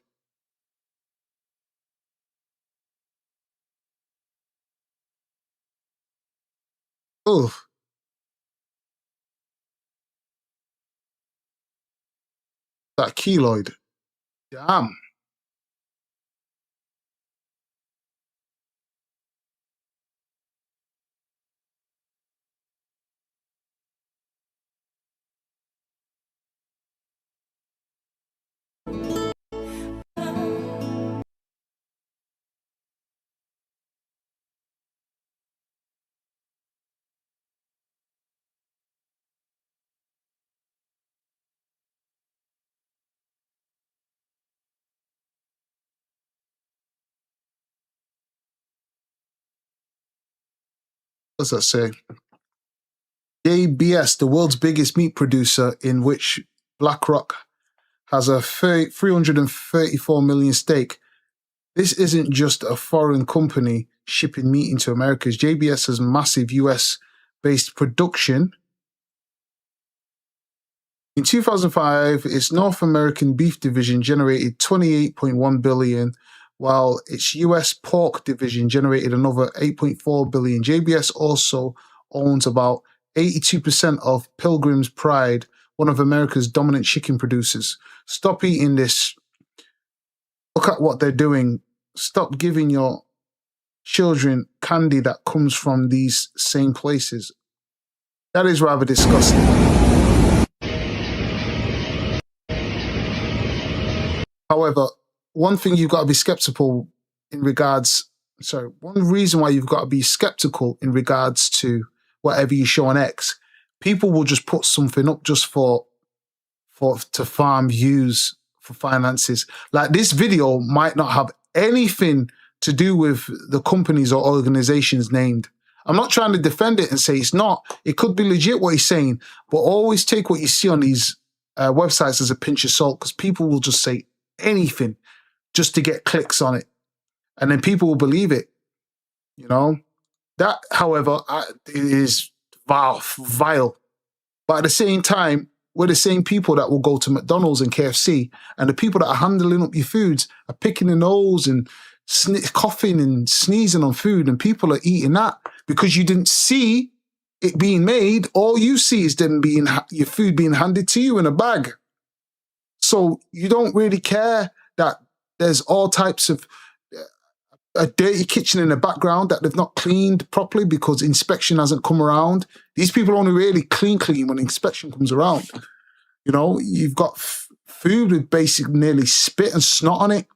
Oh. That keloid. Damn. What's that say? JBS, the world's biggest meat producer, in which BlackRock has a 334 million stake. This isn't just a foreign company shipping meat into America. JBS has massive US-based production. In 2005, its North American beef division generated $28.1 billion, while its US pork division generated another $8.4 billion. JBS also owns about 82% of Pilgrim's Pride, one of America's dominant chicken producers. Stop eating this. Look at what they're doing. Stop giving your children candy that comes from these same places. That is rather disgusting. However, one thing you've got to be skeptical in regards, one reason why you've got to be skeptical in regards to whatever you show on X, people will just put something up just to farm views for finances. Like this video might not have anything to do with the companies or organizations named. I'm not trying to defend it and say it's not. It could be legit what he's saying, but always take what you see on these websites as a pinch of salt, because people will just say anything just to get clicks on it, and then people will believe it. You know, that, however, is vile. But at the same time, we're the same people that will go to McDonald's and KFC, and the people that are handling up your foods are picking the nose and coughing and sneezing on food, and people are eating that because you didn't see it being made. All you see is your food being handed to you in a bag. So you don't really care that there's all types of a dirty kitchen in the background that they've not cleaned properly because inspection hasn't come around. These people only really clean when inspection comes around. You know, you've got food with basically nearly spit and snot on it.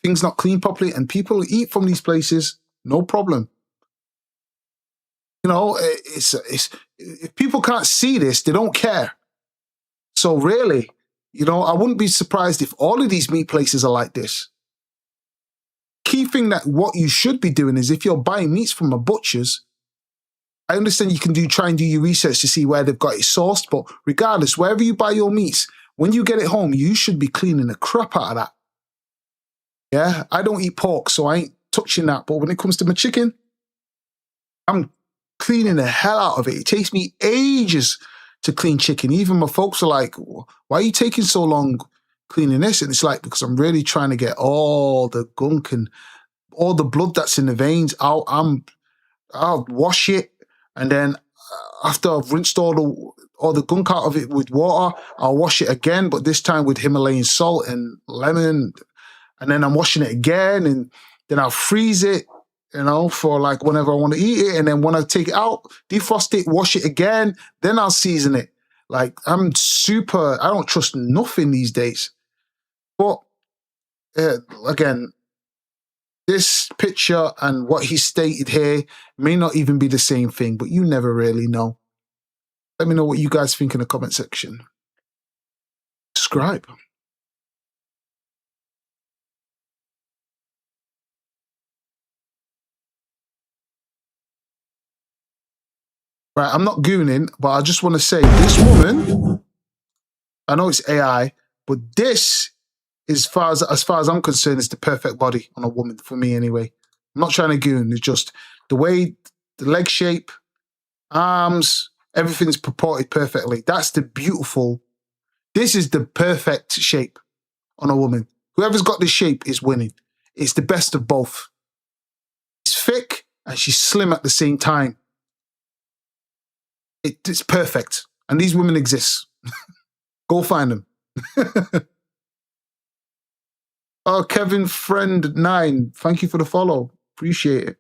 Things not cleaned properly, and people eat from these places, no problem. You know, if people can't see this, they don't care. So really, you know, I wouldn't be surprised if all of these meat places are like this. Key thing that what you should be doing is, if you're buying meats from a butcher's, I understand you can try and do your research to see where they've got it sourced, but regardless, wherever you buy your meats, when you get it home, you should be cleaning the crap out of that. Yeah, I don't eat pork, so I ain't touching that. But when it comes to my chicken, I'm cleaning the hell out of it. It takes me ages to clean chicken. Even my folks are like, why are you taking so long cleaning this? And it's like, because I'm really trying to get all the gunk and all the blood that's in the veins out. I'll wash it, and then after I've rinsed all the gunk out of it with water, I'll wash it again, but this time with Himalayan salt and lemon. And then I'm washing it again, and then I'll freeze it, you know, for like whenever I want to eat it. And then when I take it out, defrost it, wash it again, then I'll season it. Like, I don't trust nothing these days. But again, this picture and what he stated here may not even be the same thing, but you never really know. Let me know what you guys think in the comment section. Subscribe. Right, I'm not gooning, but I just want to say this woman, I know it's AI, but this, as far as I'm concerned, is the perfect body on a woman, for me anyway. I'm not trying to goon. It's just the way, the leg shape, arms, everything's proported perfectly. That's the beautiful. This is the perfect shape on a woman. Whoever's got this shape is winning. It's the best of both. It's thick and she's slim at the same time. It's perfect. And these women exist. Go find them. Oh, Kevin Friend 9. Thank you for the follow. Appreciate it.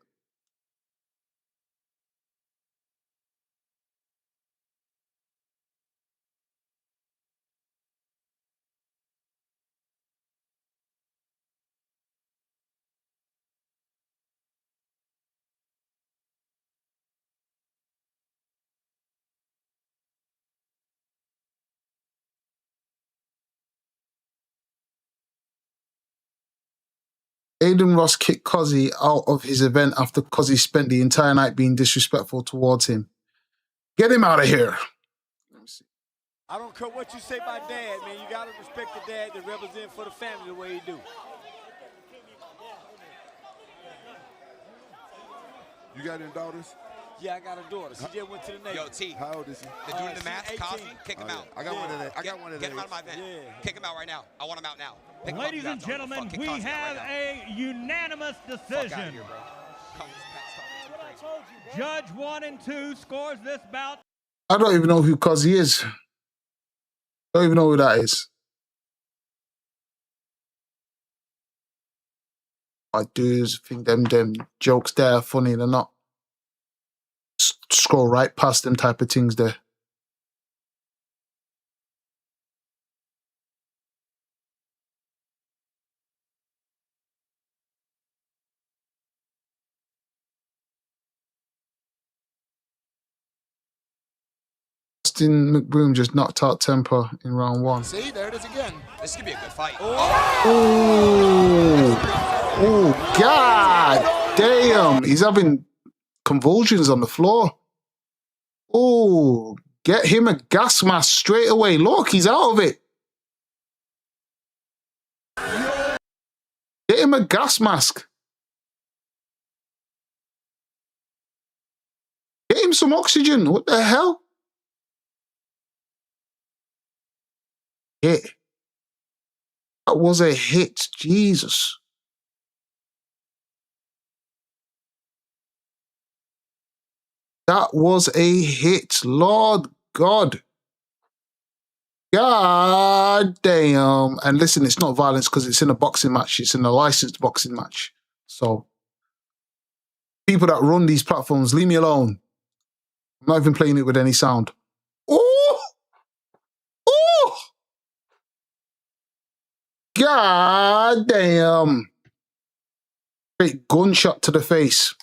Aiden Ross kicked Cozzy out of his event after Cozzy spent the entire night being disrespectful towards him. Get him out of here. I don't care what you say about dad, man. You got to respect the dad that represents for the family the way he do. You got any daughters? Yeah, I got a daughter. She just went to the Navy. Yo, T. How old is she? They're doing the math, Cosby. Kick him out. I got one of that. I got one of that. Get him out of my event. Kick him out right now. I want him out now. Pick him up, Ladies you and guys. Don't gentlemen, fuck, kick we Cosby out have right a unanimous now. Fuck out decision. of here, bro. Come, Judge 1 and 2 scores this bout. I don't even know who Cozzy is. Don't even know who that is. I do think them jokes there are funny. They're not. Scroll right past them type of things there. Austin McBroom just knocked out Temper in round 1. See, there it is again. This could be a good fight. Oh, God damn. He's having convulsions on the floor. Oh, get him a gas mask straight away. Look, he's out of it. Get him a gas mask. Get him some oxygen. What the hell? Hit. That was a hit. Jesus. That was a hit. Lord God. God damn. And listen, it's not violence because it's in a boxing match. It's in a licensed boxing match. So, people that run these platforms, leave me alone. I'm not even playing it with any sound. Oh! Oh! God damn. Great gunshot to the face.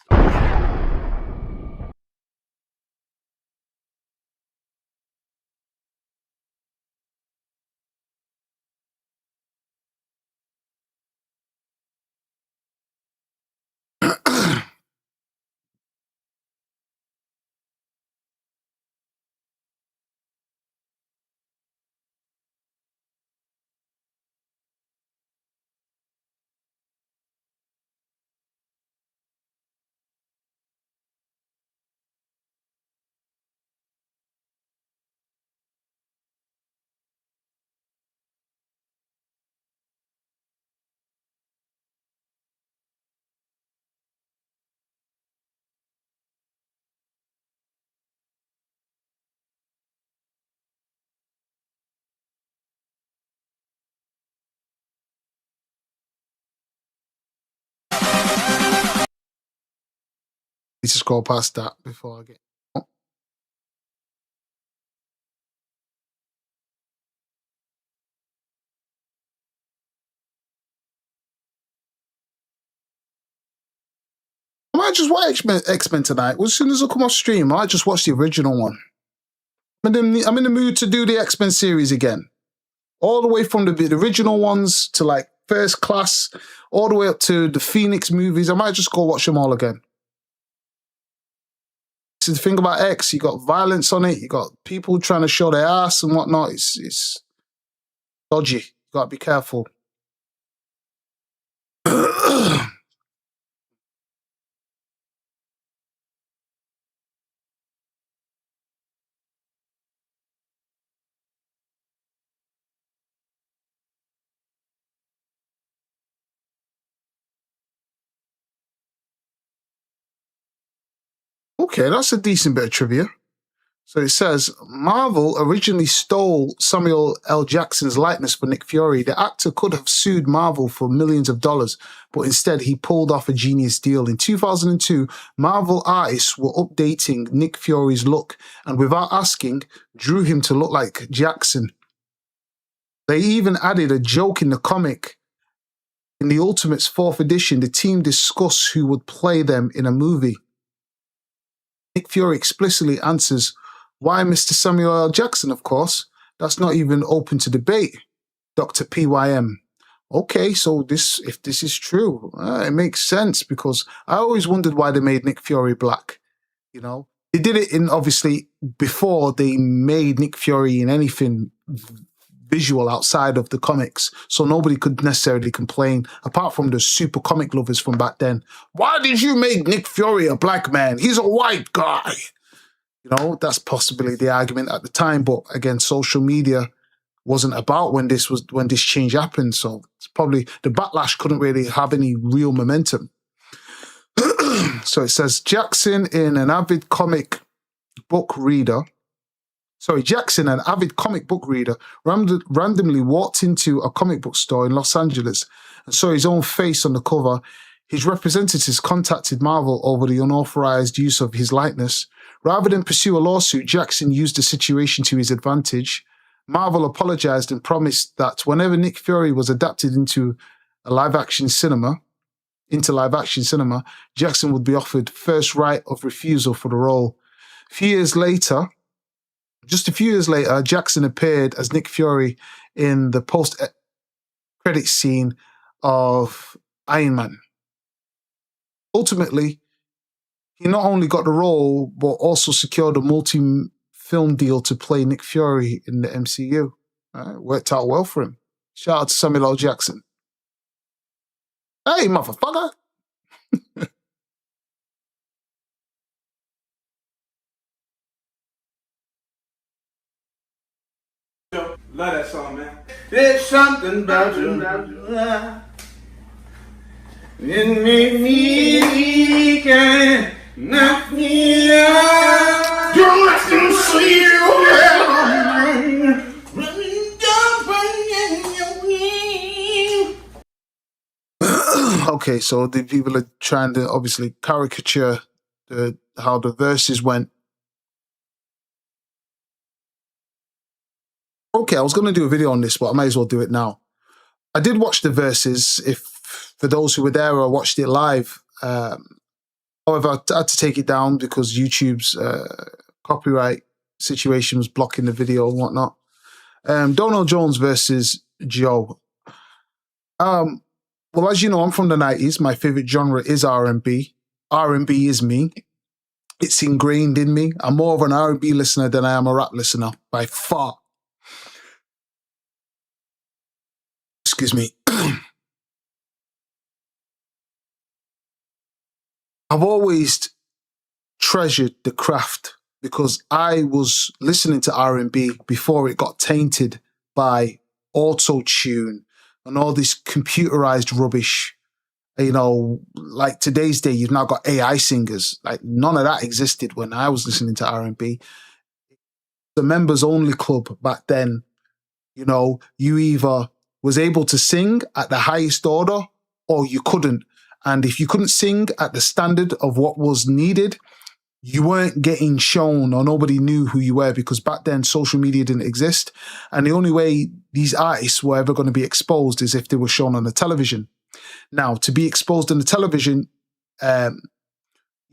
Need to scroll past that before I get. I might just watch X-Men tonight. As soon as I come off stream, I might just watch the original one. I'm in the mood to do the X-Men series again. All the way from the original ones to like First Class, all the way up to the Phoenix movies. I might just go watch them all again. See, the thing about X, you got violence on it, you got people trying to show their ass and whatnot. It's dodgy. You got to be careful. Okay, that's a decent bit of trivia. So it says, Marvel originally stole Samuel L. Jackson's likeness for Nick Fury. The actor could have sued Marvel for millions of dollars, but instead he pulled off a genius deal. In 2002, Marvel artists were updating Nick Fury's look and without asking, drew him to look like Jackson. They even added a joke in the comic. In the Ultimates 4th edition, the team discussed who would play them in a movie. Nick Fury explicitly answers, why Mr. Samuel L. Jackson, of course? That's not even open to debate. Dr. PYM. Okay, so if this is true, it makes sense because I always wondered why they made Nick Fury black. You know, they did it in obviously before they made Nick Fury in anything visual outside of the comics, so nobody could necessarily complain apart from the super comic lovers from back then. Why did you make Nick Fury a black man? He's a white guy. You know, that's possibly the argument at the time, but again, social media wasn't about when this change happened, so it's probably the backlash couldn't really have any real momentum. So it says Jackson, an avid comic book reader, randomly walked into a comic book store in Los Angeles and saw his own face on the cover. His representatives contacted Marvel over the unauthorized use of his likeness. Rather than pursue a lawsuit, Jackson used the situation to his advantage. Marvel apologized and promised that whenever Nick Fury was adapted into live-action cinema, Jackson would be offered first right of refusal for the role. Just a few years later, Jackson appeared as Nick Fury in the post-credits scene of Iron Man. Ultimately, he not only got the role, but also secured a multi-film deal to play Nick Fury in the MCU. Worked out well for him. Shout out to Samuel L. Jackson. Hey, motherfucker! Love that song, man. There's something about you. It made me can knock me out. Don't see you. Okay, so the people are trying to obviously caricature how the verses went. Okay, I was going to do a video on this, but I might as well do it now. I did watch the verses, for those who were there or watched it live. However, I had to take it down because YouTube's copyright situation was blocking the video and whatnot. Donell Jones versus Joe. Well, as you know, I'm from the 90s. My favorite genre is R&B. R&B is me. It's ingrained in me. I'm more of an R&B listener than I am a rap listener, by far. Excuse me. I've always treasured the craft because I was listening to R&B before it got tainted by auto-tune and all this computerized rubbish. You know, like today's day, you've now got AI singers. Like none of that existed when I was listening to R&B. The members only club back then, you know, you either was able to sing at the highest order or you couldn't. And if you couldn't sing at the standard of what was needed, you weren't getting shown or nobody knew who you were because back then social media didn't exist. And the only way these artists were ever going to be exposed is if they were shown on the television. Now, to be exposed on the television,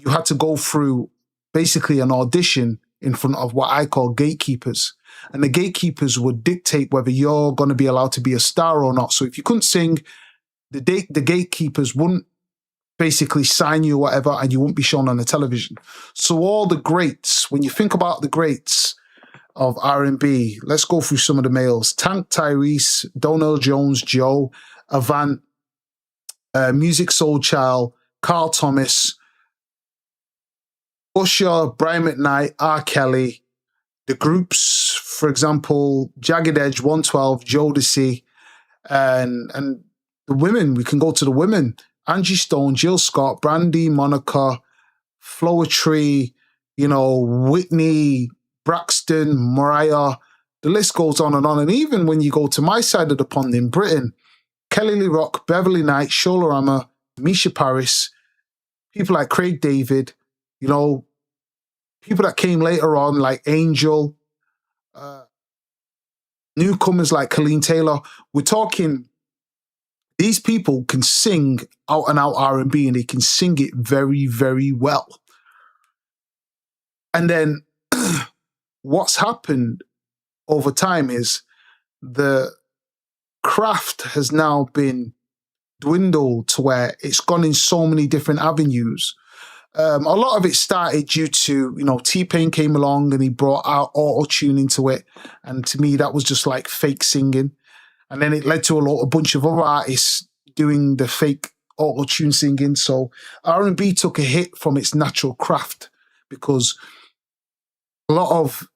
you had to go through basically an audition in front of what I call gatekeepers. And the gatekeepers would dictate whether you're going to be allowed to be a star or not. So if you couldn't sing, the gatekeepers wouldn't basically sign you or whatever, and you wouldn't be shown on the television. So all the greats, when you think about the greats of R&B, let's go through some of the males. Tank Tyrese, Donell Jones, Joe, Avant, Music Soul Child, Carl Thomas, Usher, Brian McKnight, R. Kelly, the groups, for example, Jagged Edge, 112, Jodeci, and the women, we can go to the women, Angie Stone, Jill Scott, Brandy, Monica, Floetry, Whitney, Braxton, Mariah, the list goes on. And even when you go to my side of the pond in Britain, Kelly Lee Rock, Beverly Knight, Shola Rama, Misha Paris, people like Craig David, people that came later on like Angel, newcomers like Colleen Taylor. We're talking, these people can sing out and out R&B, and they can sing it very, very well. And then what's happened over time is the craft has now been dwindled to where it's gone in so many different avenues. A lot of it started due to, T-Pain came along and he brought out auto-tune into it. And to me, that was just like fake singing. And then it led to a bunch of other artists doing the fake auto-tune singing. So R&B took a hit from its natural craft, because a lot of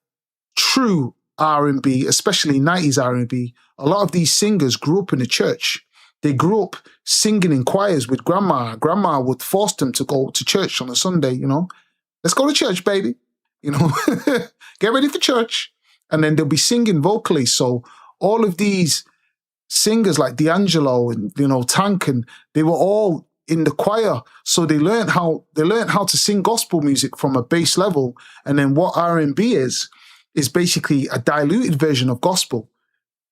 true R&B, especially 90s R&B, a lot of these singers grew up in the church. They grew up singing in choirs with grandma. Grandma would force them to go to church on a Sunday, Let's go to church, baby. Get ready for church. And then they'll be singing vocally. So all of these singers like D'Angelo and, Tank, and they were all in the choir. So they learned how to sing gospel music from a base level. And then what R&B is basically a diluted version of gospel.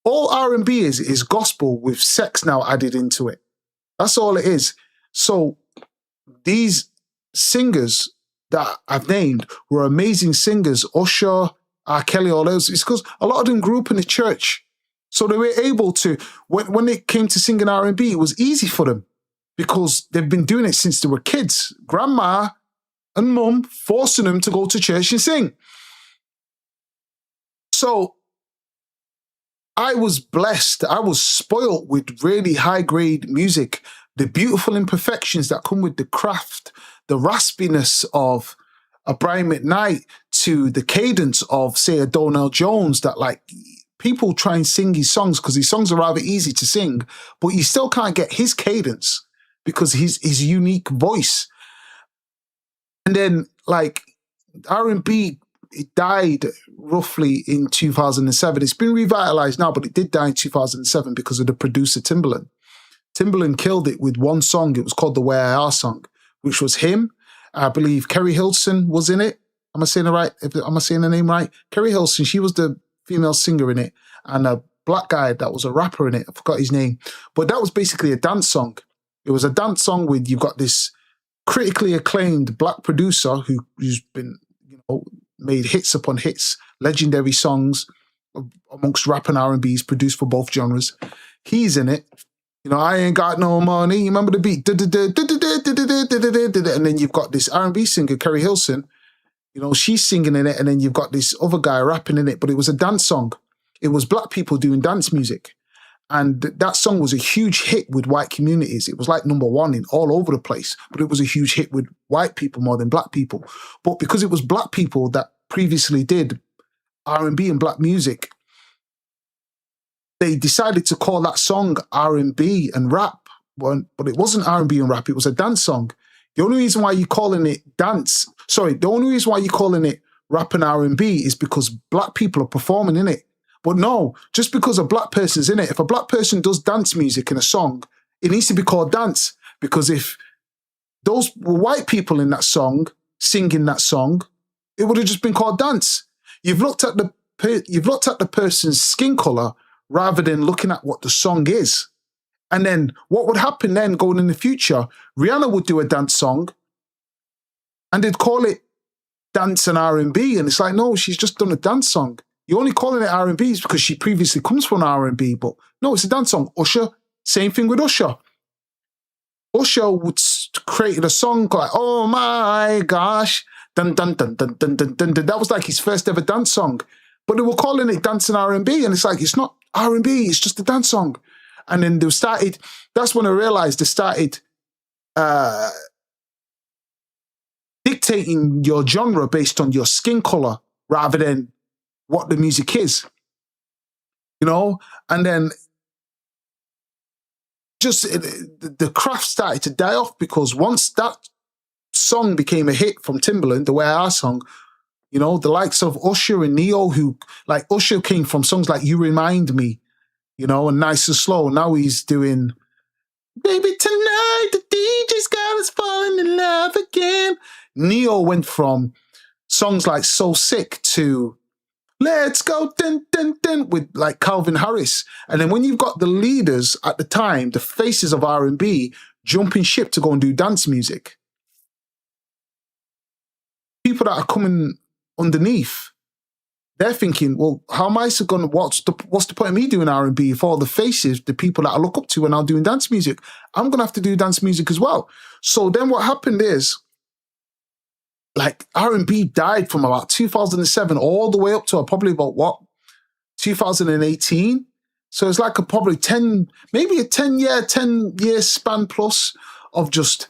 All R&B is gospel with sex now added into it. That's all it is. So these singers that I've named were amazing singers. Usher, R. Kelly, all those. It's because a lot of them grew up in the church. So they were able to, when it came to singing R&B, it was easy for them because they've been doing it since they were kids. Grandma and mum forcing them to go to church and sing. So I was blessed. I was spoiled with really high-grade music, the beautiful imperfections that come with the craft, the raspiness of a Brian McKnight to the cadence of, say, a Donell Jones, that like people try and sing his songs because his songs are rather easy to sing, but you still can't get his cadence because his unique voice. And then like R&B, it died roughly in 2007. It's been revitalized now, but it did die in 2007 because of the producer Timbaland. Timbaland killed it with one song. It was called the Way I Are song, which was him. I believe Kerry Hilson was in it. Am I saying it right? Am I saying the name right? Kerry Hilson, she was the female singer in it, and a black guy that was a rapper in it. I forgot his name. But that was basically a dance song. It was a dance song with, you've got this critically acclaimed black producer who's been, made hits upon hits, legendary songs amongst rap and R&B's, produced for both genres. He's in it. I ain't got no money. You remember the beat? And then you've got this R&B singer, Kerry Hilson. She's singing in it, and then you've got this other guy rapping in it, but it was a dance song. It was black people doing dance music. And that song was a huge hit with white communities. It was like #1 in all over the place, but it was a huge hit with white people more than black people. But because it was black people that previously did R&B and black music, they decided to call that song R&B and rap. But it wasn't R&B and rap, it was a dance song. The only reason why you're calling it rap and R&B is because black people are performing in it. But no, just because a black person's in it, if a black person does dance music in a song, it needs to be called dance. Because if those were white people in that song, singing that song, it would have just been called dance. You've looked at the person's skin color rather than looking at what the song is. And then what would happen then going in the future? Rihanna would do a dance song. And they'd call it dance and R&B. And it's like, no, she's just done a dance song. You're only calling it R&B because she previously comes from R&B. But no, it's a dance song. Usher, same thing with Usher. Usher created a song like, oh my gosh, dun dun dun dun dun dun dun dun. That was like his first ever dance song. But they were calling it dance and R&B. And it's like, it's not R&B, it's just a dance song. And then they started, that's when I realized they started dictating your genre based on your skin color rather than what the music is, you know? And then just the craft started to die off because once that song became a hit from Timbaland, the Way I Song, you know, the likes of Usher and Neo, who, like, Usher came from songs like You Remind Me, you know, and Nice and Slow. Now he's doing, baby, tonight the DJ's got us falling in love again. Neo went from songs like So Sick to Let's Go dun, dun, dun, with like Calvin Harris. And then when you've got the leaders at the time, the faces of R&B, jumping ship to go and do dance music, people that are coming underneath, they're thinking, well, how am I going to, what's the point of me doing R&B if all the faces, the people that I look up to are now doing dance music? I'm going to have to do dance music as well. So then what happened is, like, R&B died from about 2007 all the way up to probably about 2018. So it's like probably maybe a 10-year span plus of just,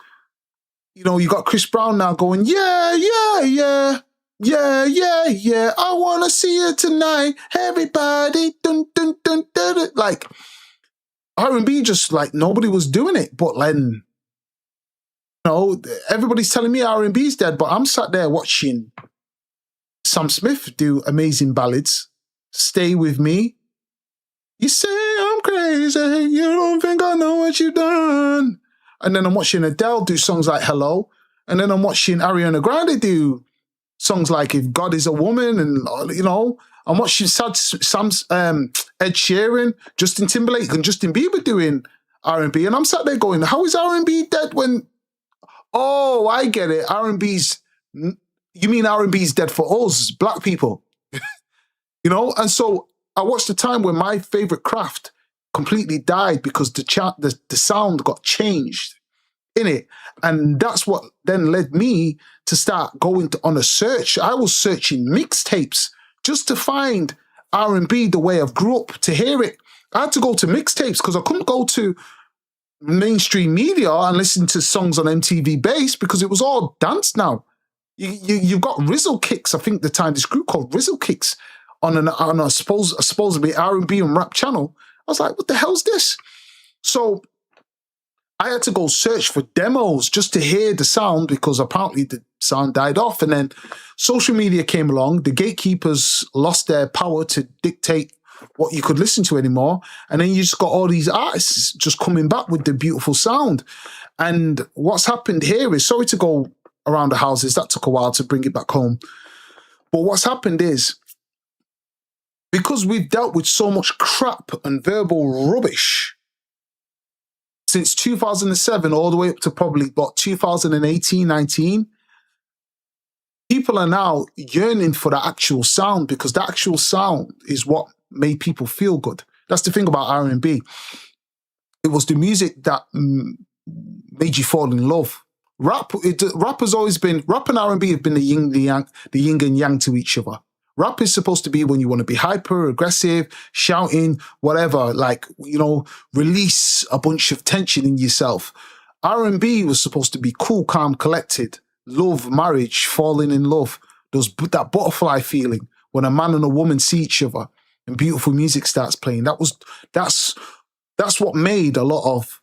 you know, you got Chris Brown now going, yeah, yeah, yeah. Yeah, yeah, yeah, I want to see you tonight. Everybody, dun, dun, dun, dun, dun. Like, R&B just, like, nobody was doing it. But then, you know, everybody's telling me R&B's dead, but I'm sat there watching Sam Smith do amazing ballads. Stay With Me. You say I'm crazy, you don't think I know what you've done. And then I'm watching Adele do songs like Hello. And then I'm watching Ariana Grande do songs like If God Is a Woman, and, you know, I'm watching Ed Sheeran, Justin Timberlake, and Justin Bieber doing R&B, and I'm sat there going, how is R&B dead when, oh, I get it, R&B's, you mean R&B's dead for us, black people, you know? And so I watched the time when my favorite craft completely died because the sound got changed in it. And that's what then led me to start going on a search. I was searching mixtapes just to find R&B the way I've grew up to hear it. I had to go to mixtapes because I couldn't go to mainstream media and listen to songs on MTV Base because it was all dance now. You've got Rizzle Kicks, I think the time, this group called Rizzle Kicks on a supposedly R&B and rap channel. I was like, what the hell's this? So I had to go search for demos just to hear the sound because apparently the sound died off. And then social media came along. The gatekeepers lost their power to dictate what you could listen to anymore. And then you just got all these artists just coming back with the beautiful sound. And what's happened here is, sorry to go around the houses, that took a while to bring it back home. But what's happened is, because we've dealt with so much crap and verbal rubbish since 2007 all the way up to probably about 2018, 19, people are now yearning for the actual sound because the actual sound is what made people feel good. That's the thing about R&B. It was the music that made you fall in love. Rap has always been, rap and R&B have been the yin and yang to each other. Rap is supposed to be when you want to be hyper, aggressive, shouting, whatever, like, you know, release a bunch of tension in yourself. R&B was supposed to be cool, calm, collected, love, marriage, falling in love, that butterfly feeling when a man and a woman see each other and beautiful music starts playing. That's what made a lot of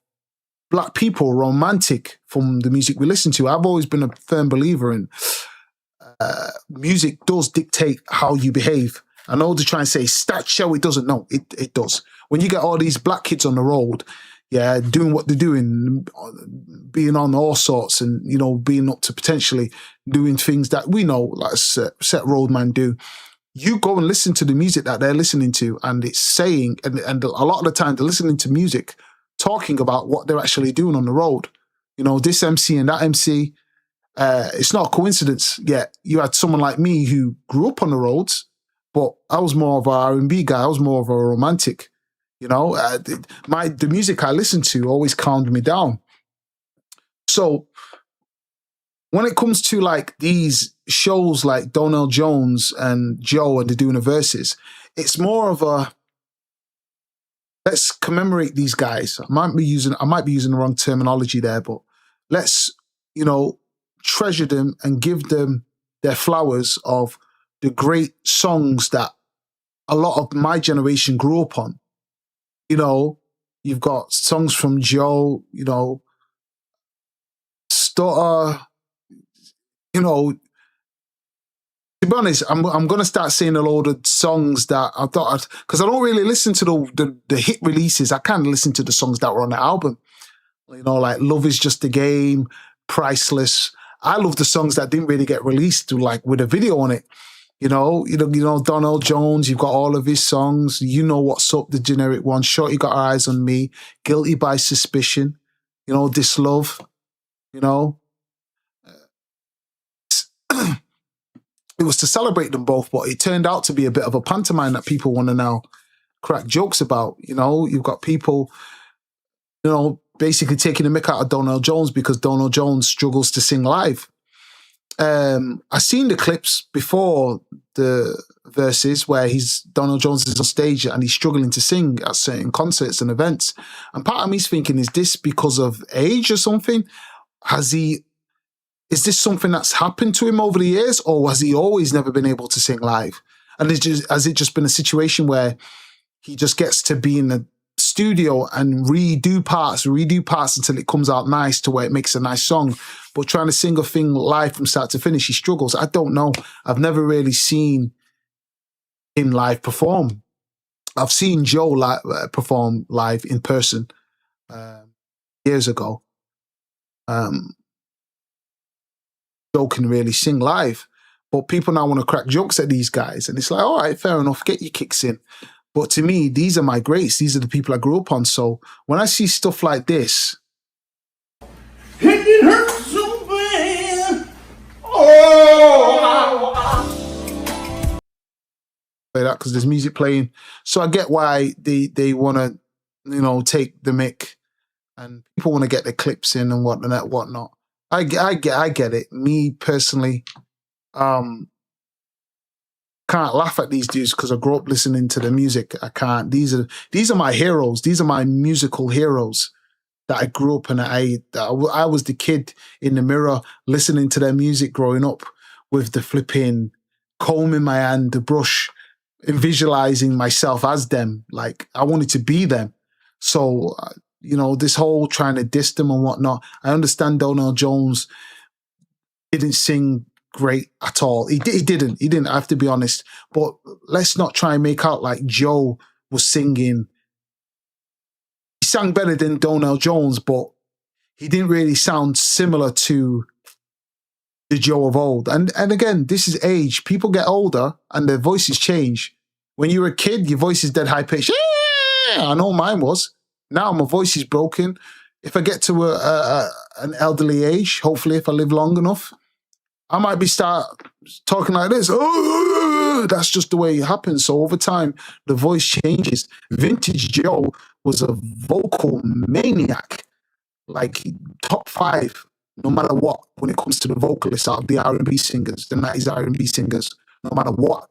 black people romantic from the music we listen to. I've always been a firm believer in music does dictate how you behave. I know to try and say stat show it doesn't. No, it does. When you get all these black kids on the road, yeah, doing what they're doing, being on all sorts, and, you know, being up to potentially doing things that we know, like Set Roadman do. You go and listen to the music that they're listening to, and it's saying, and a lot of the time they're listening to music talking about what they're actually doing on the road. You know, this MC and that MC. It's not a coincidence. Yet you had someone like me who grew up on the roads, but I was more of a R&B guy. I was more of a romantic. You know, the music I listened to always calmed me down. So when it comes to like these shows like Donell Jones and Joe and they're doing the verses, it's more of a let's commemorate these guys. I might be using the wrong terminology there, but let's, you know, treasure them and give them their flowers of the great songs that a lot of my generation grew up on. You know, you've got songs from Joe, you know, Stutter, you know. To be honest, I'm going to start saying a load of songs that I thought, because I don't really listen to the hit releases. I kind of listen to the songs that were on the album. You know, like Love Is Just a Game, Priceless. I love the songs that didn't really get released, like with a video on it. You know, Donell Jones, you've got all of his songs. You Know What's Up, the generic one. Shorty Got Her Eyes on Me. Guilty by Suspicion. You know, This Love. You know. It was to celebrate them both, but it turned out to be a bit of a pantomime that people want to now crack jokes about. You know, you've got people, you know, basically taking the mick out of Donell Jones because Donell Jones struggles to sing live. I've seen the clips before the verses where Donell Jones is on stage and he's struggling to sing at certain concerts and events. And part of me's thinking, is this because of age or something? Is this something that's happened to him over the years, or has he always never been able to sing live? And has it just been a situation where he just gets to be in the studio and redo parts until it comes out nice to where it makes a nice song, but trying to sing a thing live from start to finish, he struggles? I don't know. I've never really seen him live perform. I've seen Joe perform live in person years ago. Joe can really sing live, but people now want to crack jokes at these guys, and it's like, all right, fair enough, get your kicks in. But to me, these are my greats. These are the people I grew up on. So when I see stuff like this, It hurts so bad. Oh, play that because there's music playing. So I get why they want to, you know, take the mic, and people want to get their clips in and whatnot. I get it. Me personally, can't laugh at these dudes because I grew up listening to the music. I can't. These are my heroes. These are my musical heroes that I grew up, and I was the kid in the mirror listening to their music growing up with the flipping comb in my hand, the brush, and visualizing myself as them. Like I wanted to be them. So. You know, this whole trying to diss them and whatnot. I understand Donell Jones didn't sing great at all. He didn't. I have to be honest. But let's not try and make out like Joe was singing. He sang better than Donell Jones, but he didn't really sound similar to the Joe of old. And again, this is age. People get older and their voices change. When you were a kid, your voice is dead high pitched. Yeah, I know mine was. Now my voice is broken. If I get to an elderly age, hopefully if I live long enough, I might be start talking like this. Oh, that's just the way it happens. So over time, the voice changes. Vintage Joe was a vocal maniac, like top 5, no matter what, when it comes to the vocalists out of the R&B singers, the 90s R&B singers, no matter what.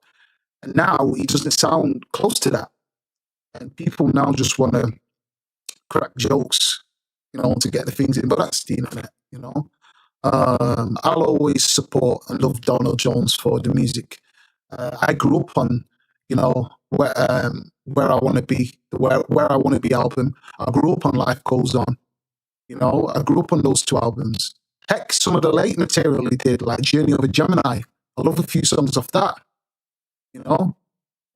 And now he doesn't sound close to that. And people now just want to crack jokes, you know, to get the things in, but that's the internet, you know. I'll always support and love Donell Jones for the music. I grew up on, you know, where I want to be, where I want to be album. I grew up on Life Goes On, you know. I grew up on those 2 albums. Heck, some of the late material he did, like Journey of a Gemini. I love a few songs off that, you know.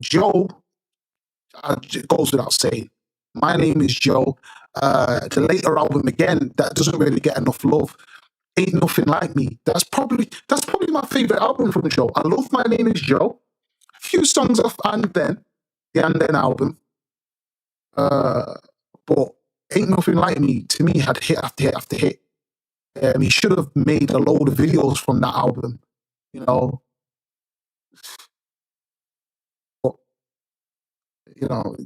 Joe, it goes without saying. My Name Is Joe. The later album, again, that doesn't really get enough love. Ain't Nothing Like Me. That's probably my favorite album from Joe. I love My Name Is Joe. A few songs off And Then, the And Then album. But Ain't Nothing Like Me, to me, had hit after hit after hit. He should have made a load of videos from that album, you know. But, you know,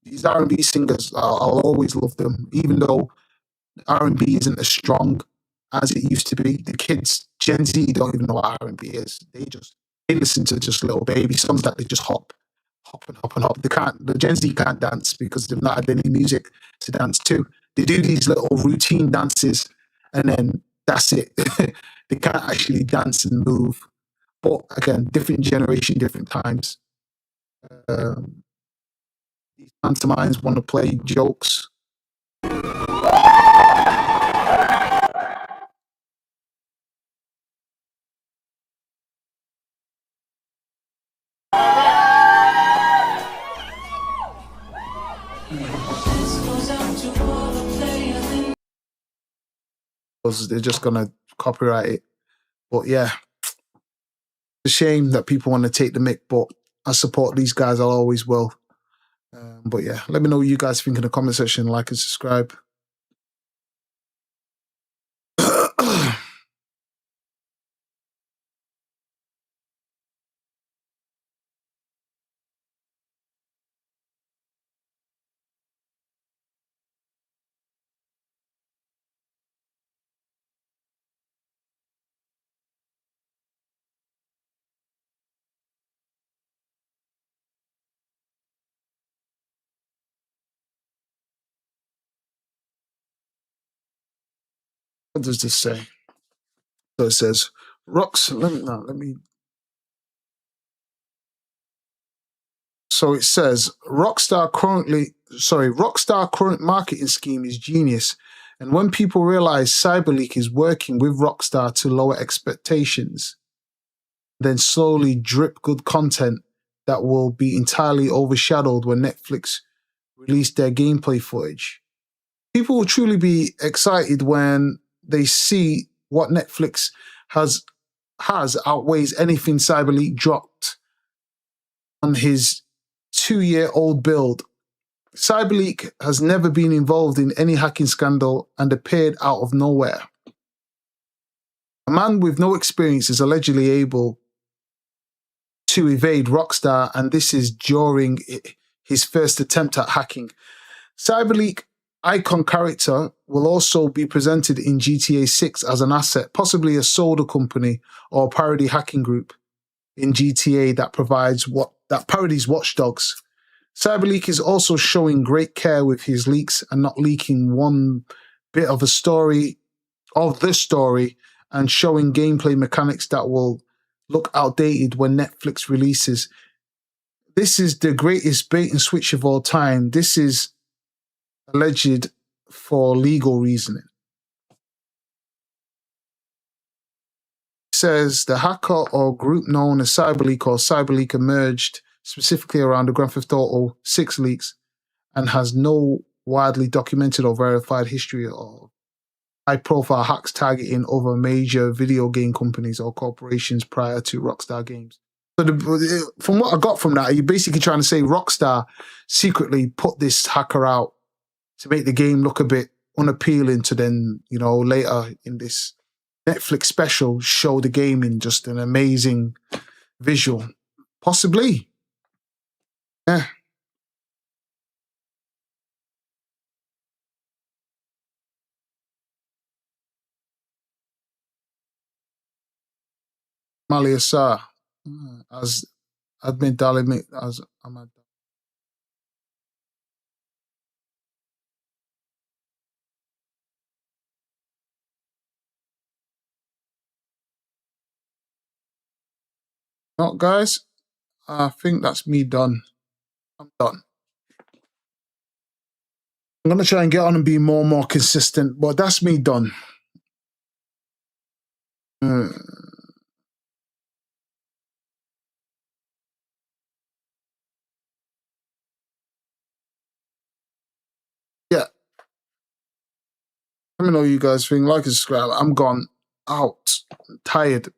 these R&B singers, I'll always love them, even though R&B isn't as strong as it used to be. The kids, Gen Z, don't even know what R&B is. They listen to just Little Baby songs that they just hop and hop and hop. The Gen Z can't dance because they've not had any music to dance to. They do these little routine dances and then that's it. They can't actually dance and move. But again, different generation, different times. These pantomimes want to play jokes. They're just gonna copyright it. But yeah, it's a shame that people want to take the mick, but I support these guys. I always will. But yeah, let me know what you guys think in the comment section. Like and subscribe. What does this say? So it says, let me. So it says, Rockstar current marketing scheme is genius. And when people realize CyberLeak is working with Rockstar to lower expectations, then slowly drip good content that will be entirely overshadowed when Netflix release their gameplay footage. People will truly be excited when they see what Netflix has outweighs anything CyberLeak dropped on his 2-year-old build. CyberLeak has never been involved in any hacking scandal and appeared out of nowhere. A man with no experience is allegedly able to evade Rockstar, and this is during his first attempt at hacking. CyberLeak icon character will also be presented in GTA 6 as an asset, possibly a soda company or a parody hacking group in GTA that parodies Watch Dogs. CyberLeak is also showing great care with his leaks and not leaking one bit of the story, and showing gameplay mechanics that will look outdated when Netflix releases. This is the greatest bait and switch of all time. This is alleged for legal reasoning. It says the hacker or group known as CyberLeak or CyberLeak emerged specifically around the Grand Theft Auto 6 leaks and has no widely documented or verified history of high-profile hacks targeting other major video game companies or corporations prior to Rockstar Games. So from what I got from that, you're basically trying to say Rockstar secretly put this hacker out to make the game look a bit unappealing to then, later in this Netflix special, show the game in just an amazing visual. Possibly. Yeah. Malia Shah as admin Dalimit as Ahmad. Not guys, I think that's me done. I'm done. I'm gonna try and get on and be more and more consistent, but that's me done. Yeah. Let me know what you guys think. Like and subscribe. I'm gone. Out. I'm tired.